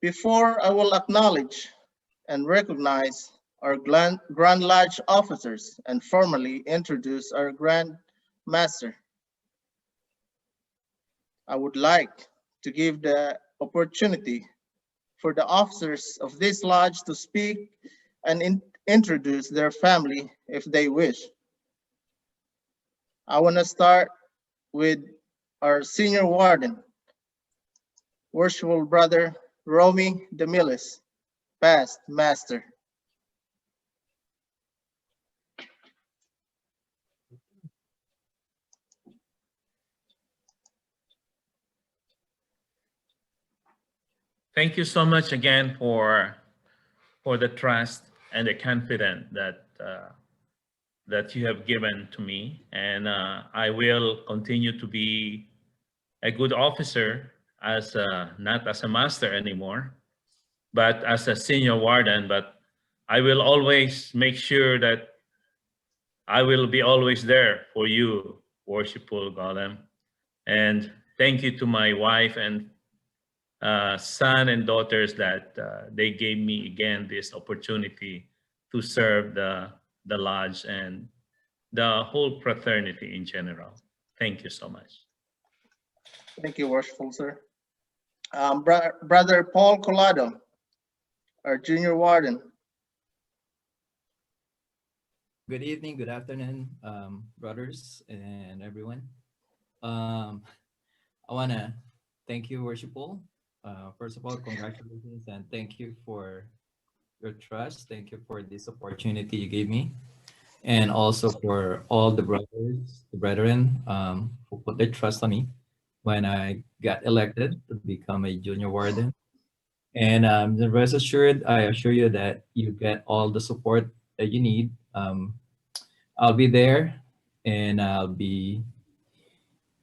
Before I will acknowledge and recognize our Grand Lodge officers and formally introduce our Grand Master, I would like to give the opportunity for the officers of this lodge to speak and introduce their family if they wish. I want to start with our senior warden, Worshipful Brother Romy Demilis, past master. Thank you so much again for the trust and the confidence that you have given to me, and I will continue to be a good officer as not as a master anymore, but as a senior warden. But I will always make sure that I will be always there for you, Worshipful Golem. And thank you to my wife and son and daughters that they gave me again this opportunity to serve the lodge and the whole fraternity in general. Thank you so much. Thank you, Worshipful Sir. Brother Paul Colado, our junior warden. Good evening, good afternoon, brothers and everyone. I want to thank you, Worshipful. First of all, congratulations and thank you for your trust. Thank you for this opportunity you gave me. And also for all the brothers, the brethren, who put their trust on me when I got elected to become a junior warden. And rest assured, I assure you that you get all the support that you need. I'll be there and I'll be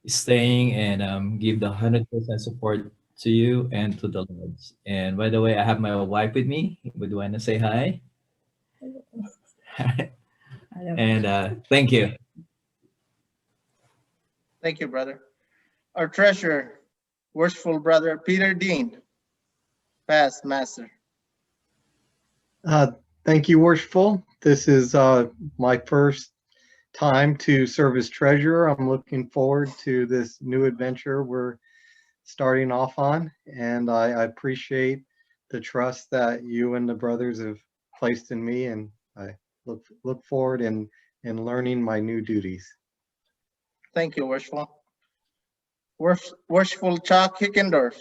staying and give the 100% support to you and to the Lords. And by the way, I have my wife with me. Would you want to say hi? And thank you. Thank you, brother. Our treasurer, Worshipful Brother Peter Dean, past master. Thank you, Worshipful. This is my first time to serve as treasurer. I'm looking forward to this new adventure we're starting off on, and I appreciate the trust that you and the brothers have placed in me, and I look forward in learning my new duties. Thank you, Worshipful. Worshipful Chuck Hickendorf,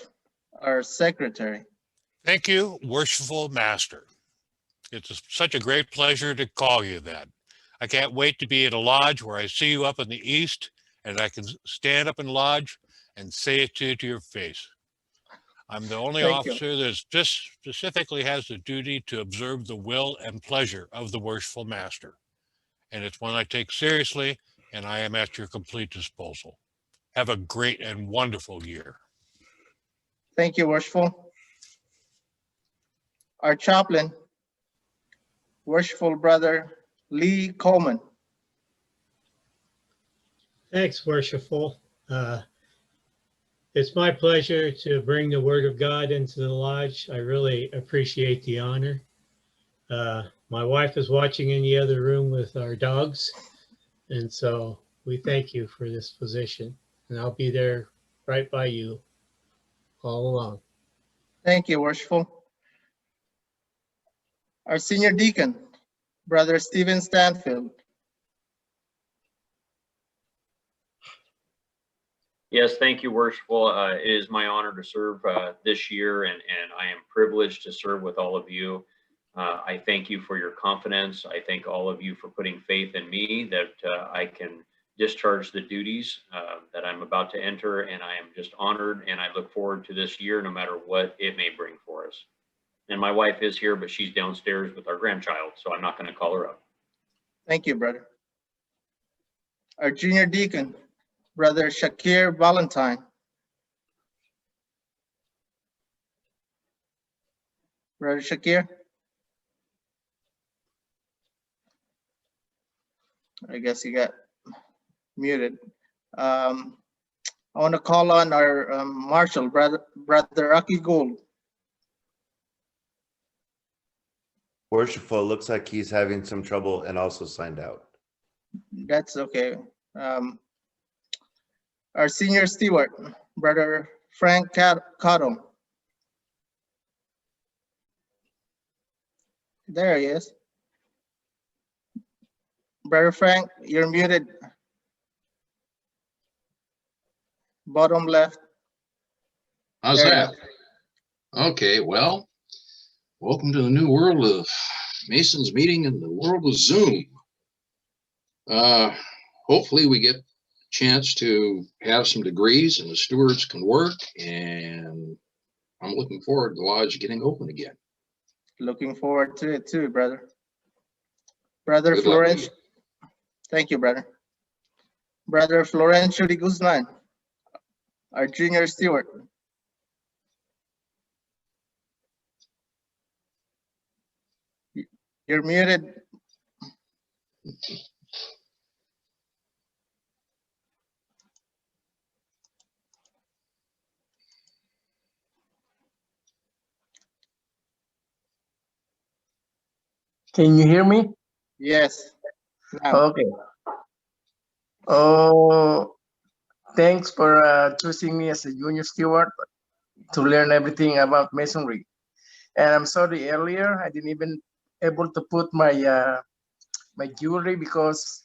our secretary. Thank you, Worshipful Master. It's such a great pleasure to call you that. I can't wait to be at a lodge where I see you up in the east and I can stand up in lodge and say it to your face. I'm the only officer that just specifically has the duty to observe the will and pleasure of the Worshipful Master. And it's one I take seriously, and I am at your complete disposal. Have a great and wonderful year. Thank you, Worshipful. Our chaplain, Worshipful Brother Lee Coleman. Thanks, Worshipful. It's my pleasure to bring the Word of God into the lodge. I really appreciate the honor. My wife is watching in the other room with our dogs, and so we thank you for this position. And I'll be there right by you all along. Thank you, Worshipful. Our senior deacon, Brother Stephen Stanfield. Yes, thank you, Worshipful. It is my honor to serve this year, and I am privileged to serve with all of you. I thank you for your confidence. I thank all of you for putting faith in me that I can discharge the duties that I'm about to enter, and I am just honored, and I look forward to this year no matter what it may bring for us. And my wife is here, but she's downstairs with our grandchild, so I'm not going to call her up. Thank you, brother. Our junior deacon, Brother Shakir Valentine. Brother Shakir. I guess he got muted. I want to call on our marshal, Brother Rocky Gould. Worshipful, looks like he's having some trouble and also signed out. That's okay. Our senior steward, Brother Frank Cotto. There he is. Brother Frank, you're muted. Bottom left. How's There you that? Okay, well, welcome to the new world of Mason's meeting in the world of Zoom. Hopefully we get a chance to have some degrees and the stewards can work, and I'm looking forward to the lodge getting open again. Looking forward to it too, brother. Brother Good luck. Florencio. Thank you, brother. Brother Florencio de Guzman, our junior steward. You're muted. Can you hear me? Yes. Now. Okay. Oh, thanks for choosing me as a junior steward to learn everything about masonry. And I'm sorry earlier I didn't even able to put my my jewelry because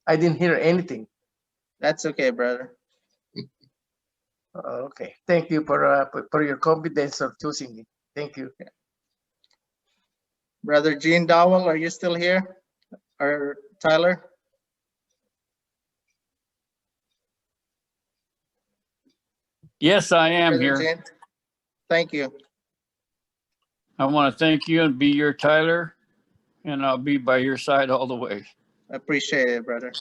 I didn't hear anything. That's okay, brother. Okay. Thank you for your confidence of choosing me. Thank you. Brother Gene Dowell, are you still here? Or Tyler? Yes, I am Brother here. Gene? Thank you. I want to thank you and be your Tyler, and I'll be by your side all the way. Appreciate it, brother.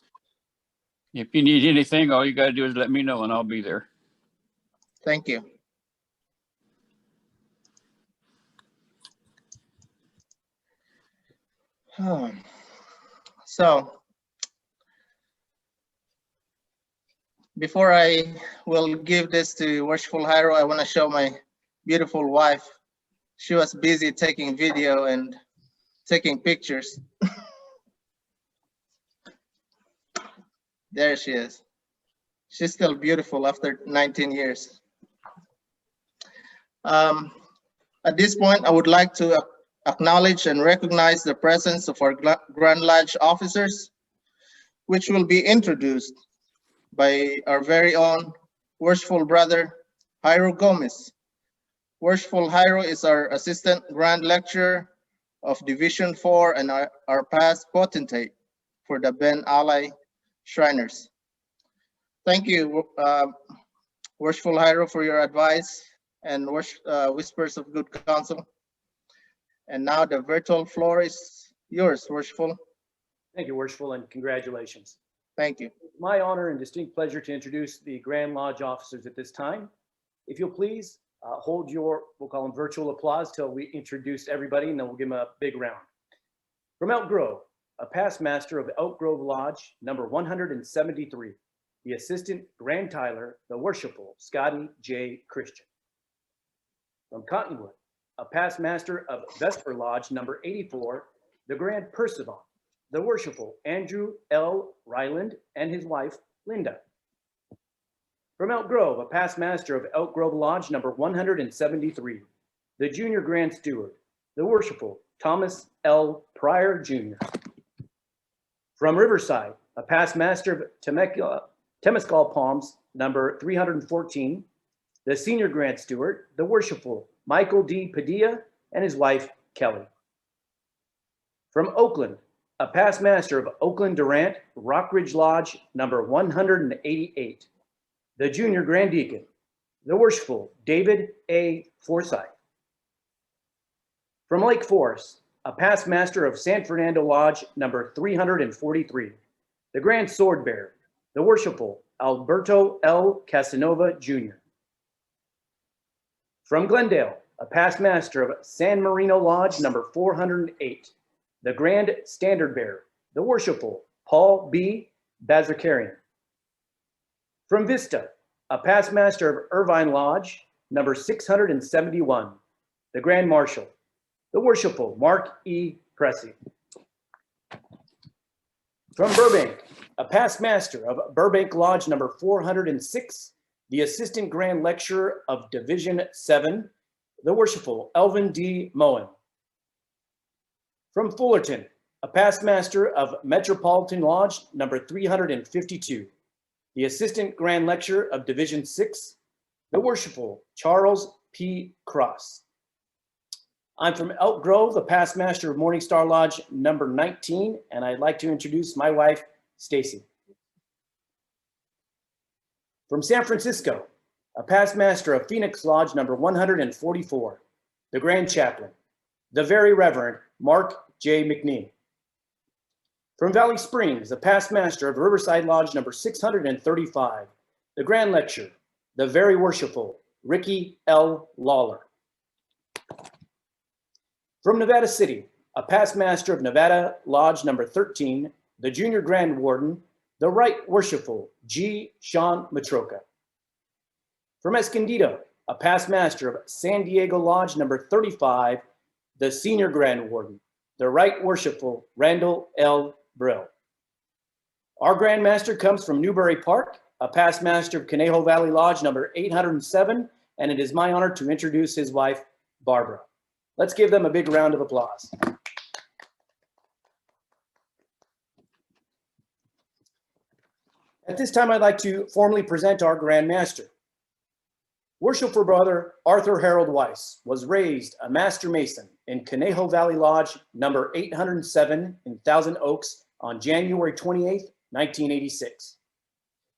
If you need anything, all you got to do is let me know and I'll be there. Thank you. So, before I will give this to Worshipful Hiro, I want to show my beautiful wife. She was busy taking video and taking pictures. There she is. She's still beautiful after 19 years. At this point, I would like to acknowledge and recognize the presence of our Grand Lodge officers, which will be introduced by our very own Worshipful Brother Hiro Gomez. Worshipful Hiro is our Assistant Grand Lecturer of Division 4 and our past potentate for the Ben Alai Shriners. Thank you, Worshipful Hiro, for your advice and whispers of good counsel. And now the virtual floor is yours, Worshipful. Thank you, Worshipful, and congratulations. Thank you. It's my honor and distinct pleasure to introduce the Grand Lodge officers at this time. If you'll please hold your, we'll call them virtual applause till we introduce everybody, and then we'll give them a big round. From Elk Grove, a past master of Elk Grove Lodge, number 173, the Assistant Grand Tyler, the Worshipful Scotty J. Christian. From Cottonwood, a past master of Vesper Lodge, number 84, the Grand Percival, the Worshipful Andrew L. Ryland and his wife, Linda. From Elk Grove, a past master of Elk Grove Lodge, number 173, the Junior Grand Steward, the Worshipful Thomas L. Pryor, Jr. From Riverside, a past master of Temescal Palms, number 314, the senior grant steward, the worshipful Michael D. Padilla and his wife, Kelly. From Oakland, a past master of Oakland Durant, Rockridge Lodge, number 188, the junior grand deacon, the worshipful David A. Forsyth. From Lake Forest, a past master of San Fernando Lodge, number 343, the grand sword bearer, the worshipful Alberto L. Casanova, Jr. From Glendale, a past master of San Marino Lodge, number 408, the grand standard bearer, the worshipful Paul B. Bazarkarian. From Vista, a past master of Irvine Lodge, number 671, the grand marshal, the worshipful Mark E. Pressey. From Burbank, a past master of Burbank Lodge, number 406, the assistant grand lecturer of Division 7, the worshipful Elvin D. Moen. From Fullerton, a past master of Metropolitan Lodge, number 352, the assistant grand lecturer of Division 6, the worshipful Charles P. Cross. I'm from Elk Grove, the past master of Morningstar Lodge, number 19, and I'd like to introduce my wife, Stacy. From San Francisco, a past master of Phoenix Lodge, number 144, the grand chaplain, the very Reverend Mark J. McNee. From Valley Springs, a past master of Riverside Lodge, number 635, the grand lecturer, the very worshipful Ricky L. Lawler. From Nevada City, a past master of Nevada Lodge, number 13, the junior grand warden, the right worshipful G. Sean Matroka. From Escondido, a past master of San Diego Lodge, number 35, the senior grand warden, the right worshipful Randall L. Brill. Our grand master comes from Newbury Park, a past master of Conejo Valley Lodge, number 807, and it is my honor to introduce his wife, Barbara. Let's give them a big round of applause. At this time, I'd like to formally present our Grand Master. Worshipful Brother Arthur Harold Weiss was raised a Master Mason in Conejo Valley Lodge, number 807 in Thousand Oaks on January 28, 1986.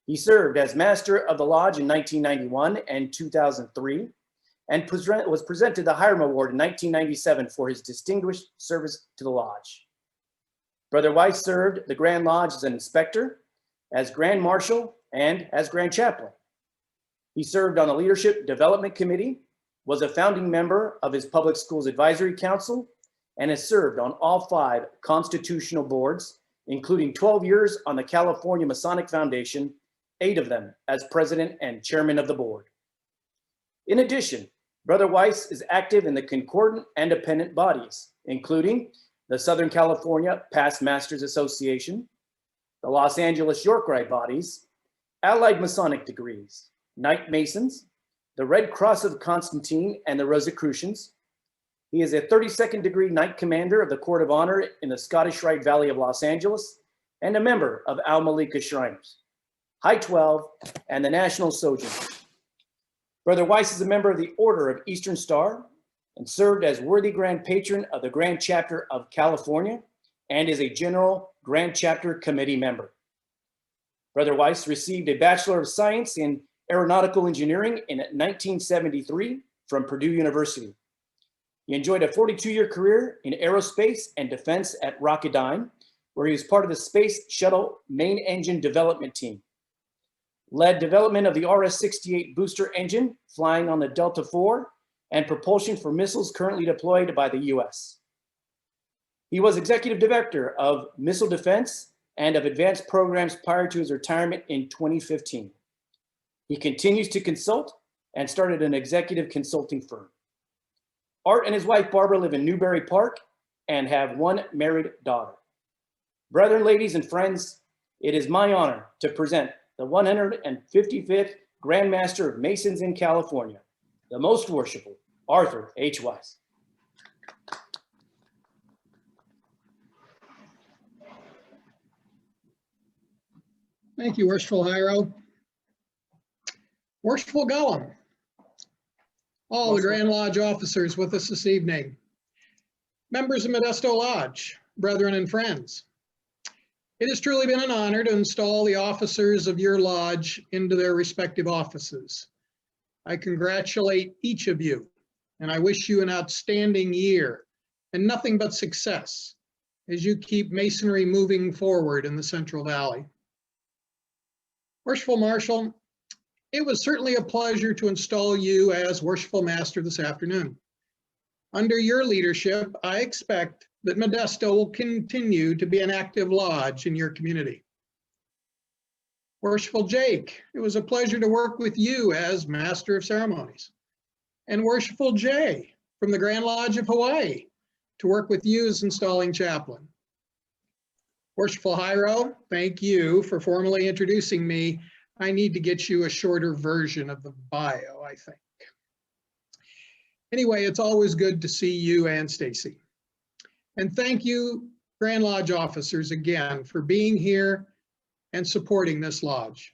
He served as Master of the Lodge in 1991 and 2003, and was presented the Hiram Award in 1997 for his distinguished service to the Lodge. Brother Weiss served the Grand Lodge as an inspector, as Grand Marshal, and as Grand Chaplain. He served on the Leadership Development Committee, was a founding member of his Public Schools Advisory Council, and has served on all 5 constitutional boards, including 12 years on the California Masonic Foundation, 8 of them as president and chairman of the board. In addition, Brother Weiss is active in the concordant and dependent bodies, including the Southern California Past Masters Association, the Los Angeles York Rite bodies, Allied Masonic degrees, Knight Masons, the Red Cross of Constantine and the Rosicrucians. He is a 32nd degree Knight Commander of the Court of Honor in the Scottish Rite Valley of Los Angeles, and a member of Al Malika Shriners, High 12, and the National Sojourner. Brother Weiss is a member of the Order of Eastern Star and served as Worthy Grand Patron of the Grand Chapter of California and is a General Grand Chapter Committee member. Brother Weiss received a Bachelor of Science in Aeronautical Engineering in 1973 from Purdue University. He enjoyed a 42-year career in aerospace and defense at Rocketdyne, where he was part of the Space Shuttle main engine development team. Led development of the RS-68 booster engine flying on the Delta IV and propulsion for missiles currently deployed by the US. He was executive director of missile defense and of advanced programs prior to his retirement in 2015. He continues to consult and started an executive consulting firm. Art and his wife Barbara live in Newbury Park and have 1 married daughter. Brethren, ladies, and friends, it is my honor to present the 155th Grand Master of Masons in California, the most worshipful Arthur H. Weiss. Thank you, Worshipful Hiro. Worshipful Gollum. All the Grand Lodge officers with us this evening. Members of Modesto Lodge, brethren and friends. It has truly been an honor to install the officers of your lodge into their respective offices. I congratulate each of you, and I wish you an outstanding year and nothing but success as you keep Masonry moving forward in the Central Valley. Worshipful Marshal, it was certainly a pleasure to install you as Worshipful Master this afternoon. Under your leadership, I expect that Modesto will continue to be an active lodge in your community. Worshipful Jake, it was a pleasure to work with you as Master of Ceremonies. And Worshipful Jay from the Grand Lodge of Hawaii, to work with you as installing chaplain. Worshipful Hiro, thank you for formally introducing me. I need to get you a shorter version of the bio, I think. Anyway, it's always good to see you and Stacy. And thank you, Grand Lodge officers, again for being here and supporting this lodge.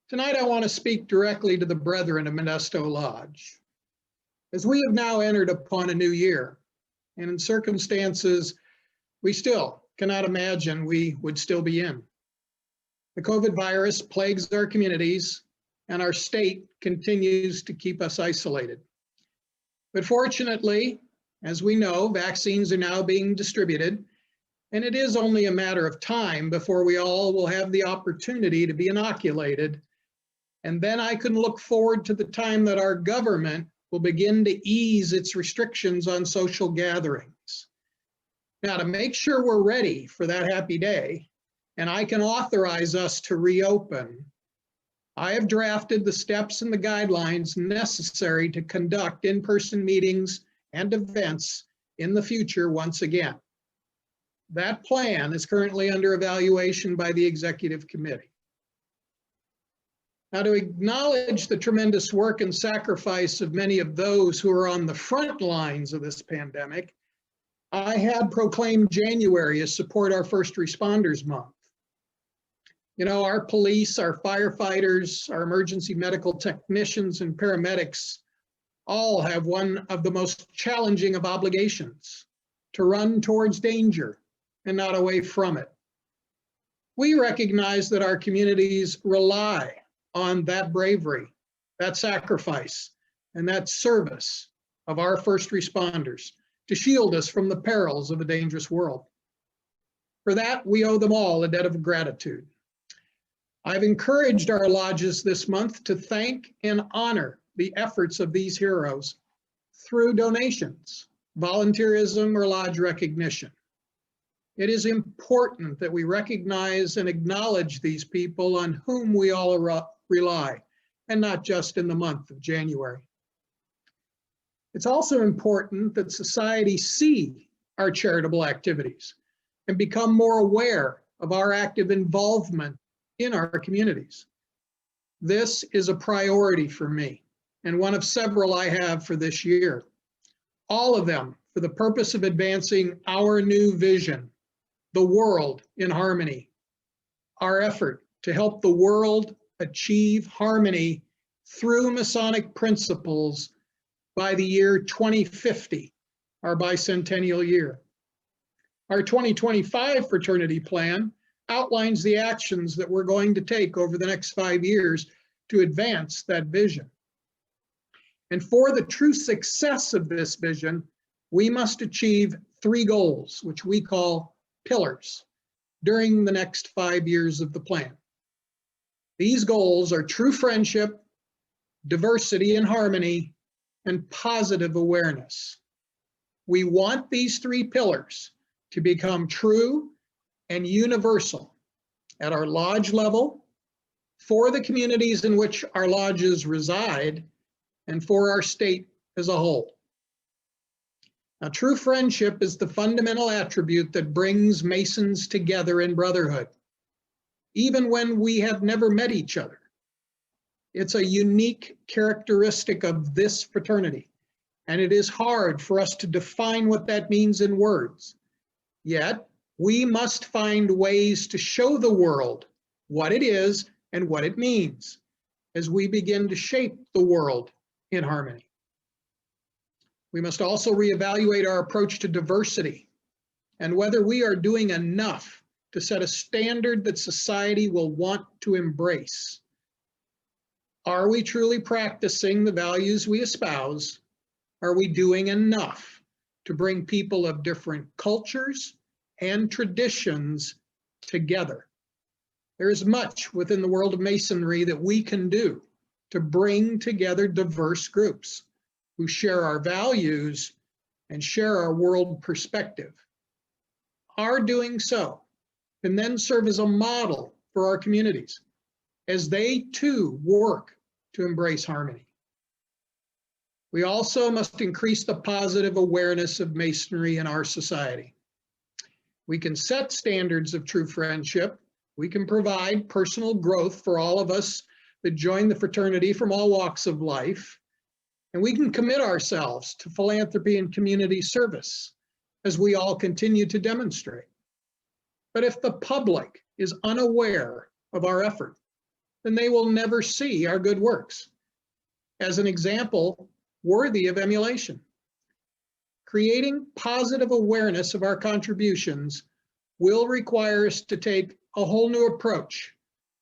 Tonight, I want to speak directly to the brethren of Modesto Lodge. As we have now entered upon a new year, and in circumstances we still cannot imagine we would still be in. The COVID virus plagues our communities, and our state continues to keep us isolated. But fortunately, as we know, vaccines are now being distributed, and it is only a matter of time before we all will have the opportunity to be inoculated. And then I can look forward to the time that our government will begin to ease its restrictions on social gatherings. Now, to make sure we're ready for that happy day, and I can authorize us to reopen, I have drafted the steps and the guidelines necessary to conduct in-person meetings and events in the future once again. That plan is currently under evaluation by the Executive Committee. Now, to acknowledge the tremendous work and sacrifice of many of those who are on the front lines of this pandemic, I had proclaimed January as Support Our First Responders Month. You know, our police, our firefighters, our emergency medical technicians and paramedics all have one of the most challenging of obligations: to run towards danger and not away from it. We recognize that our communities rely on that bravery, that sacrifice, and that service of our first responders to shield us from the perils of a dangerous world. For that, we owe them all a debt of gratitude. I've encouraged our lodges this month to thank and honor the efforts of these heroes through donations, volunteerism, or lodge recognition. It is important that we recognize and acknowledge these people on whom we all rely, and not just in the month of January. It's also important that society see our charitable activities and become more aware of our active involvement in our communities. This is a priority for me, and one of several I have for this year. All of them for the purpose of advancing our new vision, the world in harmony. Our effort to help the world achieve harmony through Masonic principles by the year 2050, our bicentennial year. Our 2025 fraternity plan outlines the actions that we're going to take over the next 5 years to advance that vision. And for the true success of this vision, we must achieve 3 goals, which we call pillars, during the next 5 years of the plan. These goals are true friendship, diversity and harmony, and positive awareness. We want these 3 pillars to become true and universal at our lodge level, for the communities in which our lodges reside, and for our state as a whole. Now, true friendship is the fundamental attribute that brings Masons together in brotherhood, even when we have never met each other. It's a unique characteristic of this fraternity, and it is hard for us to define what that means in words. Yet, we must find ways to show the world what it is and what it means as we begin to shape the world in harmony. We must also reevaluate our approach to diversity and whether we are doing enough to set a standard that society will want to embrace. Are we truly practicing the values we espouse? Are we doing enough to bring people of different cultures and traditions together? There is much within the world of Masonry that we can do to bring together diverse groups who share our values and share our world perspective. Our doing so can then serve as a model for our communities as they too work to embrace harmony. We also must increase the positive awareness of Masonry in our society. We can set standards of true friendship. We can provide personal growth for all of us that join the fraternity from all walks of life. And we can commit ourselves to philanthropy and community service as we all continue to demonstrate. But if the public is unaware of our effort, then they will never see our good works as an example worthy of emulation. Creating positive awareness of our contributions will require us to take a whole new approach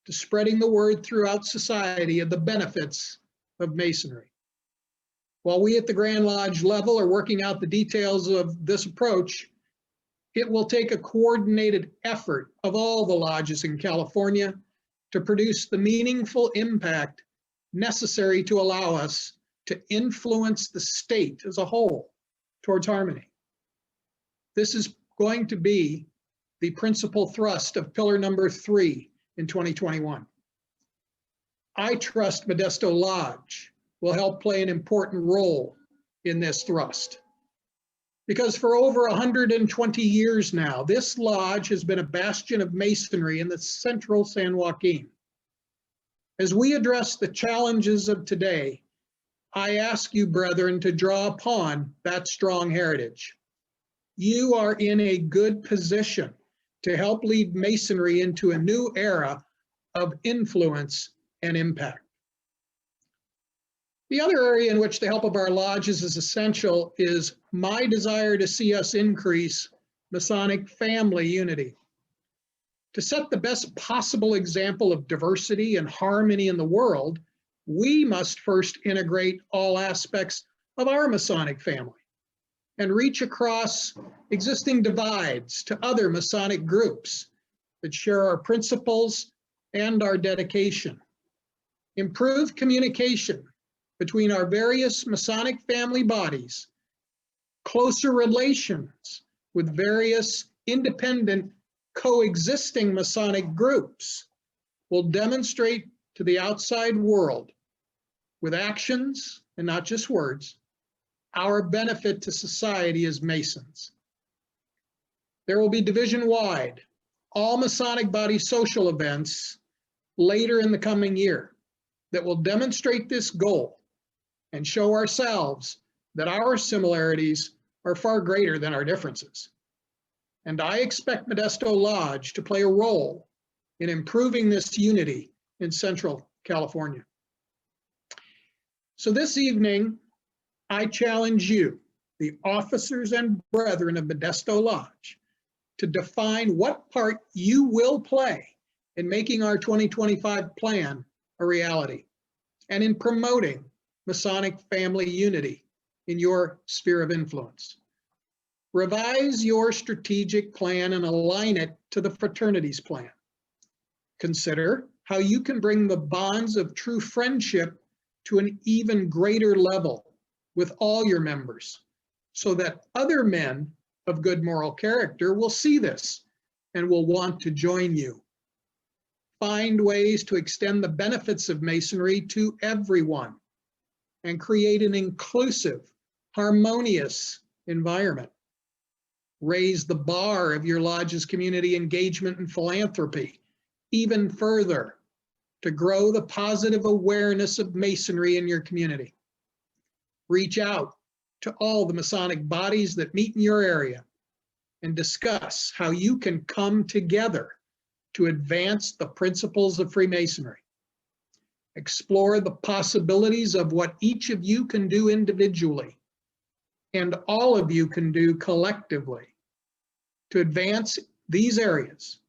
to spreading the word throughout society of the benefits of Masonry. While we at the Grand Lodge level are working out the details of this approach, it will take a coordinated effort of all the lodges in California to produce the meaningful impact necessary to allow us to influence the state as a whole towards harmony. This is going to be the principal thrust of pillar number 3 in 2021. I trust Modesto Lodge will help play an important role in this thrust. Because for over 120 years now, this lodge has been a bastion of Masonry in the central San Joaquin. As we address the challenges of today, I ask you, brethren, to draw upon that strong heritage. You are in a good position to help lead Masonry into a new era of influence and impact. The other area in which the help of our lodges is essential is my desire to see us increase Masonic family unity. To set the best possible example of diversity and harmony in the world, we must first integrate all aspects of our Masonic family and reach across existing divides to other Masonic groups that share our principles and our dedication. Improve communication between our various Masonic family bodies, closer relations with various independent coexisting Masonic groups will demonstrate to the outside world with actions and not just words, our benefit to society as Masons. There will be division-wide, all Masonic body social events later in the coming year that will demonstrate this goal and show ourselves that our similarities are far greater than our differences. And I expect Modesto Lodge to play a role in improving this unity in Central California. So this evening, I challenge you, the officers and brethren of Modesto Lodge, to define what part you will play in making our 2025 plan a reality and in promoting Masonic family unity in your sphere of influence. Revise your strategic plan and align it to the fraternity's plan. Consider how you can bring the bonds of true friendship to an even greater level with all your members, so that other men of good moral character will see this and will want to join you. Find ways to extend the benefits of Masonry to everyone and create an inclusive, harmonious environment. Raise the bar of your lodge's community engagement and philanthropy even further to grow the positive awareness of Masonry in your community. Reach out to all the Masonic bodies that meet in your area and discuss how you can come together to advance the principles of Freemasonry. Explore the possibilities of what each of you can do individually and all of you can do collectively to advance these areas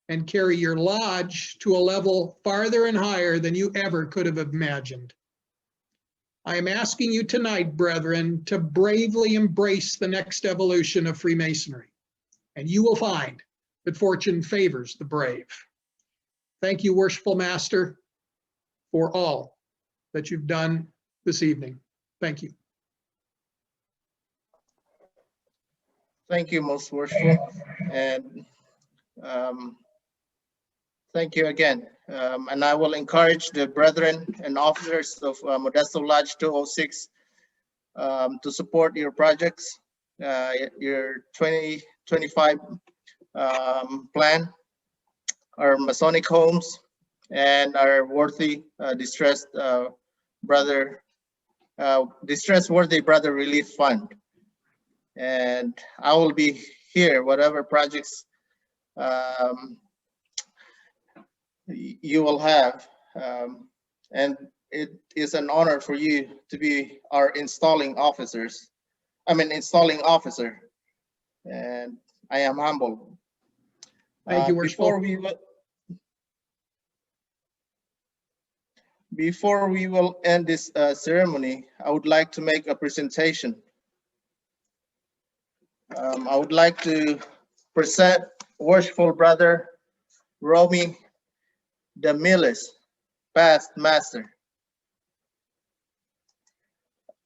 and carry your lodge to a level farther and higher than you ever could have imagined. I am asking you tonight, brethren, to bravely embrace the next evolution of Freemasonry, and you will find that fortune favors the brave. Thank you, Worshipful Master, for all that you've done this evening. Thank you. Thank you, Most Worshipful, and thank you again. And I will encourage the brethren and officers of Modesto Lodge 206 to support your projects, your 2025 plan, our Masonic homes, and our worthy distressed worthy brother relief fund. And I will be here, whatever projects you will have. And it is an honor for you to be our installing officer. And I am humbled. Thank you, Worshipful. Before we will end this ceremony, I would like to make a presentation. I would like to present Worshipful Brother Romy Damilis, Past Master.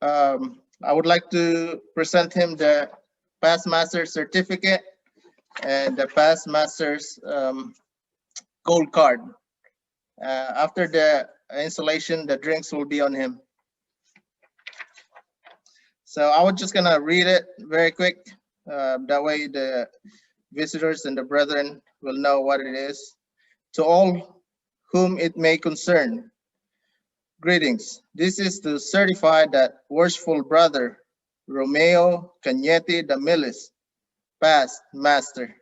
I would like to present him the Past Master certificate and the Past Master's gold card. After the installation, the drinks will be on him. So I was just gonna read it very quick. That way the visitors and the brethren will know what it is. To all whom it may concern, greetings. This is to certify that Worshipful Brother Romeo Cañete Damilis, Past Master,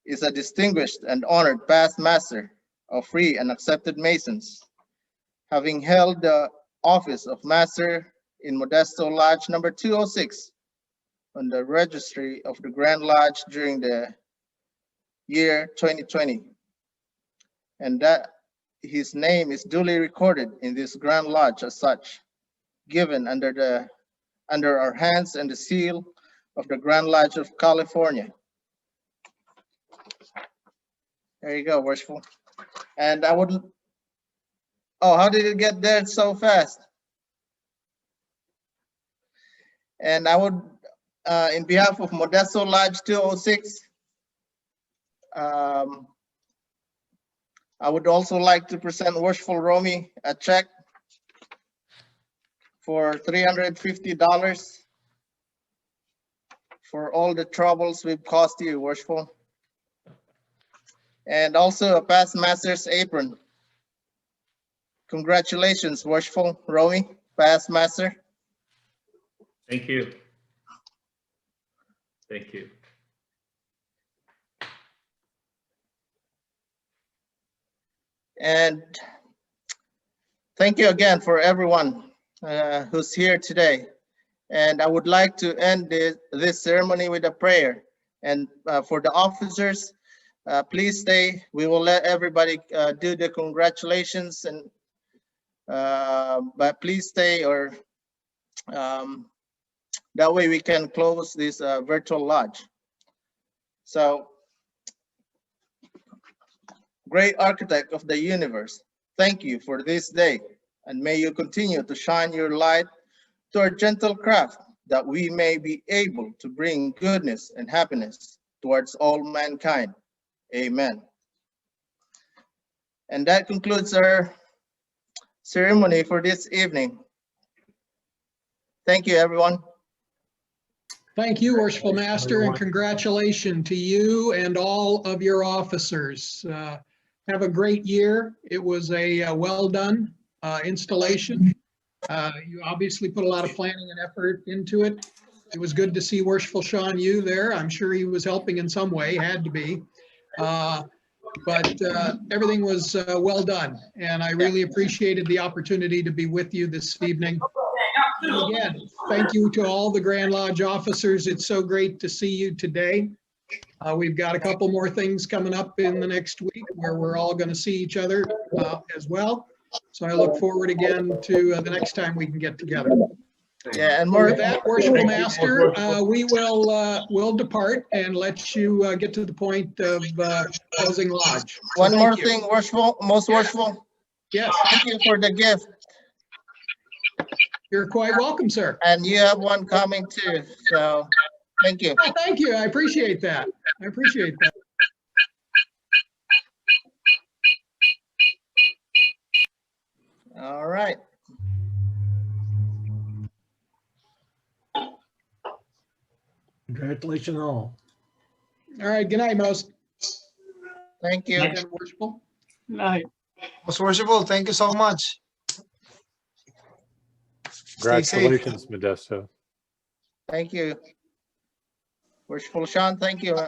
is a distinguished and honored Past Master of Free and Accepted Masons, having held the office of Master in Modesto Lodge number 206 on the registry of the Grand Lodge during the year 2020, and that his name is duly recorded in this Grand Lodge as such, given under our hands and the seal of the Grand Lodge of California. There you go, Worshipful. And I would, oh, how did it get there so fast? And I would, in behalf of Modesto Lodge 206, I would also like to present Worshipful Romy a check for $350 for all the troubles we've caused you, Worshipful. And also a Past Master's apron. Congratulations, Worshipful Romy, Past Master. Thank you. Thank you. And thank you again for everyone who's here today. And I would like to end this ceremony with a prayer. And for the officers, please stay. We will let everybody do the congratulations, and but please stay, or that way we can close this virtual lodge. So, great architect of the universe, thank you for this day, and may you continue to shine your light to our gentle craft, that we may be able to bring goodness and happiness towards all mankind. Amen. And that concludes our ceremony for this evening. Thank you, everyone. Thank you, Worshipful Master, and congratulations to you and all of your officers. Have a great year. It was a well done installation. You obviously put a lot of planning and effort into it. It was good to see Worshipful Sean Yu there. I'm sure he was helping in some way, had to be. But everything was well done, and I really appreciated the opportunity to be with you this evening. And again, thank you to all the Grand Lodge officers. It's so great to see you today. We've got a couple more things coming up in the next week where we're all going to see each other as well. So I look forward again to the next time we can get together. Yeah, and So more. with that, Worshipful Master, we will depart and let you get to the point of closing lodge. So One thank more you. thing, worshipful, most worshipful. Yes, Thank you for the gift. you're quite welcome, sir. And you have one coming too. So thank you. Oh, thank you. I appreciate that. I appreciate that. All right. Congratulations all. All right. Good night, most. Thank you. Again, Worshipful. Night. Most worshipful, thank you so much. Stay safe. Congratulations, Modesto. Thank you. Worshipful Sean, thank you.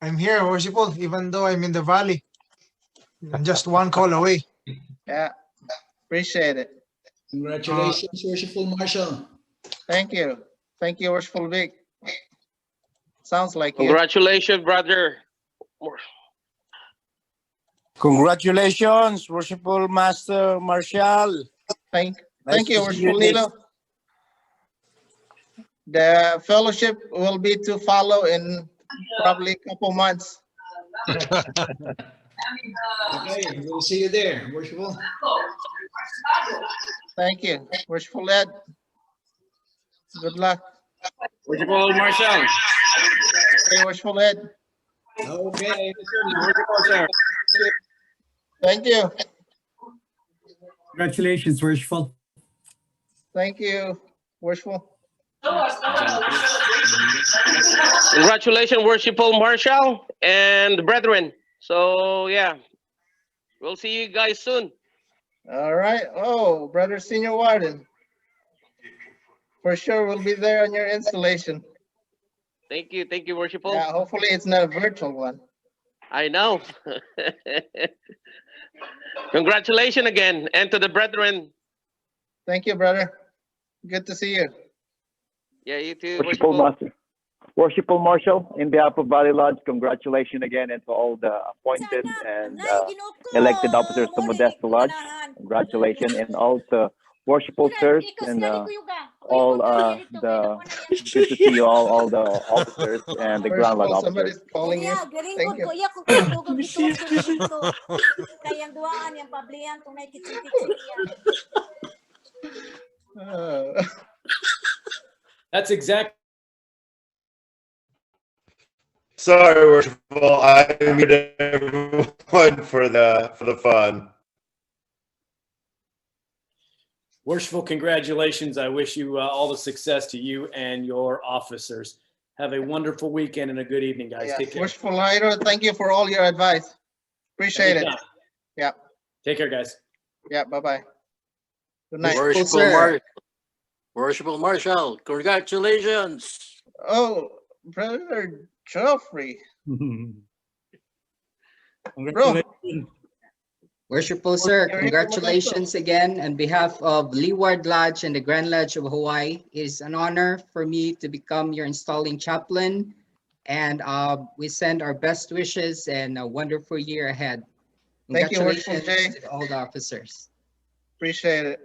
I'm here, worshipful, even though I'm in the valley. I'm just one call away. Yeah, appreciate it. Congratulations, Worshipful Marshal. Thank you. Thank you, Worshipful Vic. Sounds like you. Congratulations, brother. Congratulations, Worshipful Master Marshall. Thank Nice you, to see you Worshipful next. Nilo. The fellowship will be to follow in probably a couple months. Okay, we'll see you there, Worshipful. Thank you. Worshipful Ed. Good luck. Worshipful Marshal. Hey, Worshipful Ed. Okay. Worshipful sir. Thank you. Congratulations, Worshipful. Thank you, Worshipful. Congratulations, Worshipful Marshal and brethren. So yeah, we'll see you guys soon. All right. Oh, Brother Senior Warden. For sure, we'll be there on your installation. Thank you, Worshipful. Yeah, hopefully it's not a virtual one. I know. Congratulations again, and to the brethren. Thank you, brother. Good to see you. Yeah, you too. Worshipful Master. Worshipful Marshal, in behalf of Valley Lodge, congratulations again and to all the appointed and elected officers to Modesto Lodge. Congratulations, and all the worshipful sirs and all the good to see you all the officers and the Grand Lodge officers. Somebody's calling you. Thank you. That's exactly. Sorry, worshipful. I muted everyone for the fun. Worshipful, congratulations. I wish you all the success to you and your officers. Have a wonderful weekend and a good evening, guys. Yeah. Take care. Worshipful Hydro, thank you for all your advice. Appreciate it. Anytime. Yeah. Take care, guys. Yeah. Bye-bye. Good night. Worshipful Marshal, congratulations. Oh, Brother Geoffrey. Bro. Worshipful sir, congratulations again on behalf of Leeward Lodge and the Grand Lodge of Hawaii. It is an honor for me to become your installing chaplain, and we send our best wishes and a wonderful year ahead. Thank you, Worshipful Congratulations Jay. to all the officers. Appreciate it.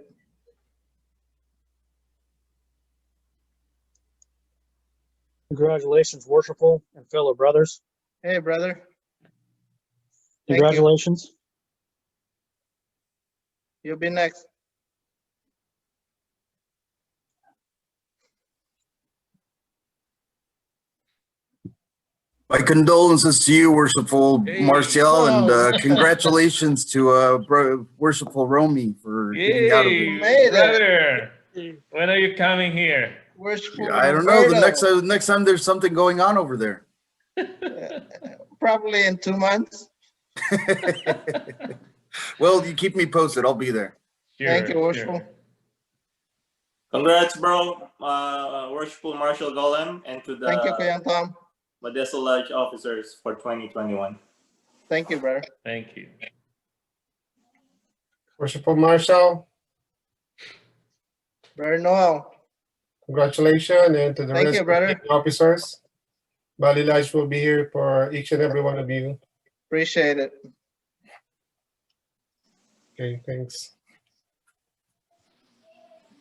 Congratulations, Worshipful and fellow brothers. Hey, brother. Congratulations. You'll be next. My condolences to you, Worshipful Martial, and whoa. congratulations to Worshipful Romy for getting out of Hey, it. brother. When are you coming here? Worshipful I don't know. The Roberto. next time there's something going on over there. Probably in 2 months. Well, you keep me posted. I'll be there. Thank you, Worshipful. Congrats, bro. Worshipful Marshal Golem, and to Thank you, the Kuya Tom. Modesto Lodge officers for 2021. Thank you, brother. Thank you. Worshipful Marshal, Brother Noel. congratulations, and to the Thank rest you, of brother. the officers. Valley Lodge will be here for each and every one of you. Appreciate it. Okay, thanks.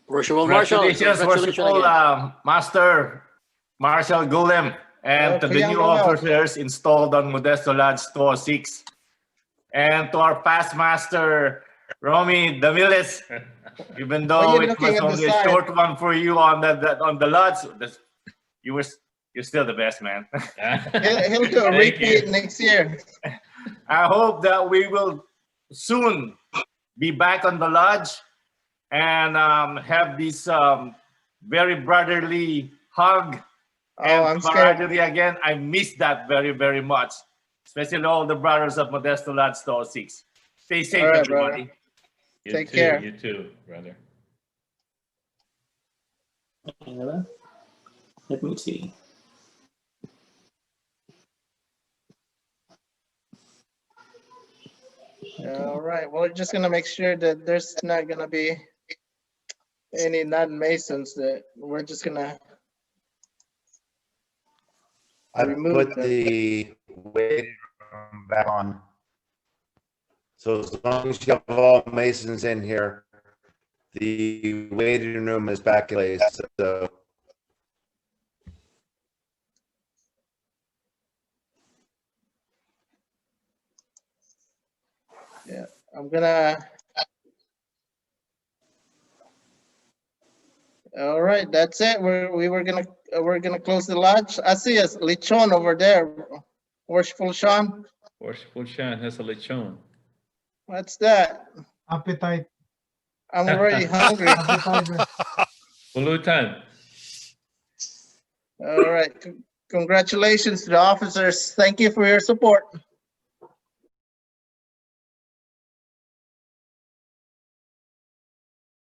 Worshipful Marshal, Congratulations, worshipful again. Master Marshal Golem, and to the Kuya new Noel. officers installed on Modesto Lodge 206. And to our past master, Romy Damiles, even Why though you it looking was at the only a side? short one for you on the lodge, you're still the best, man. He'll do a Thank repeat you. next year. I hope that we will soon be back on the lodge and have this very brotherly hug and I'm scared. camaraderie again. I miss that very, very much, especially all the brothers of Modesto Lodge 206. Stay safe, All right, everybody. brother. You Take too, care. You too, brother. Let me see. All right. Well, we're just gonna make sure that there's not gonna be any non-Masons. That we're just gonna I remove put them. the waiting room back on. So as long as you have all Masons in here, the waiting room is back in place. So Yeah, I'm gonna. All right, that's it. We're gonna close the lodge. I see a lechon over there. Worshipful Sean. Worshipful Sean has a lechon. What's that? Appetite. I'm already hungry. Appetizer. Pulutan. All right. Congratulations to the officers. Thank you for your support.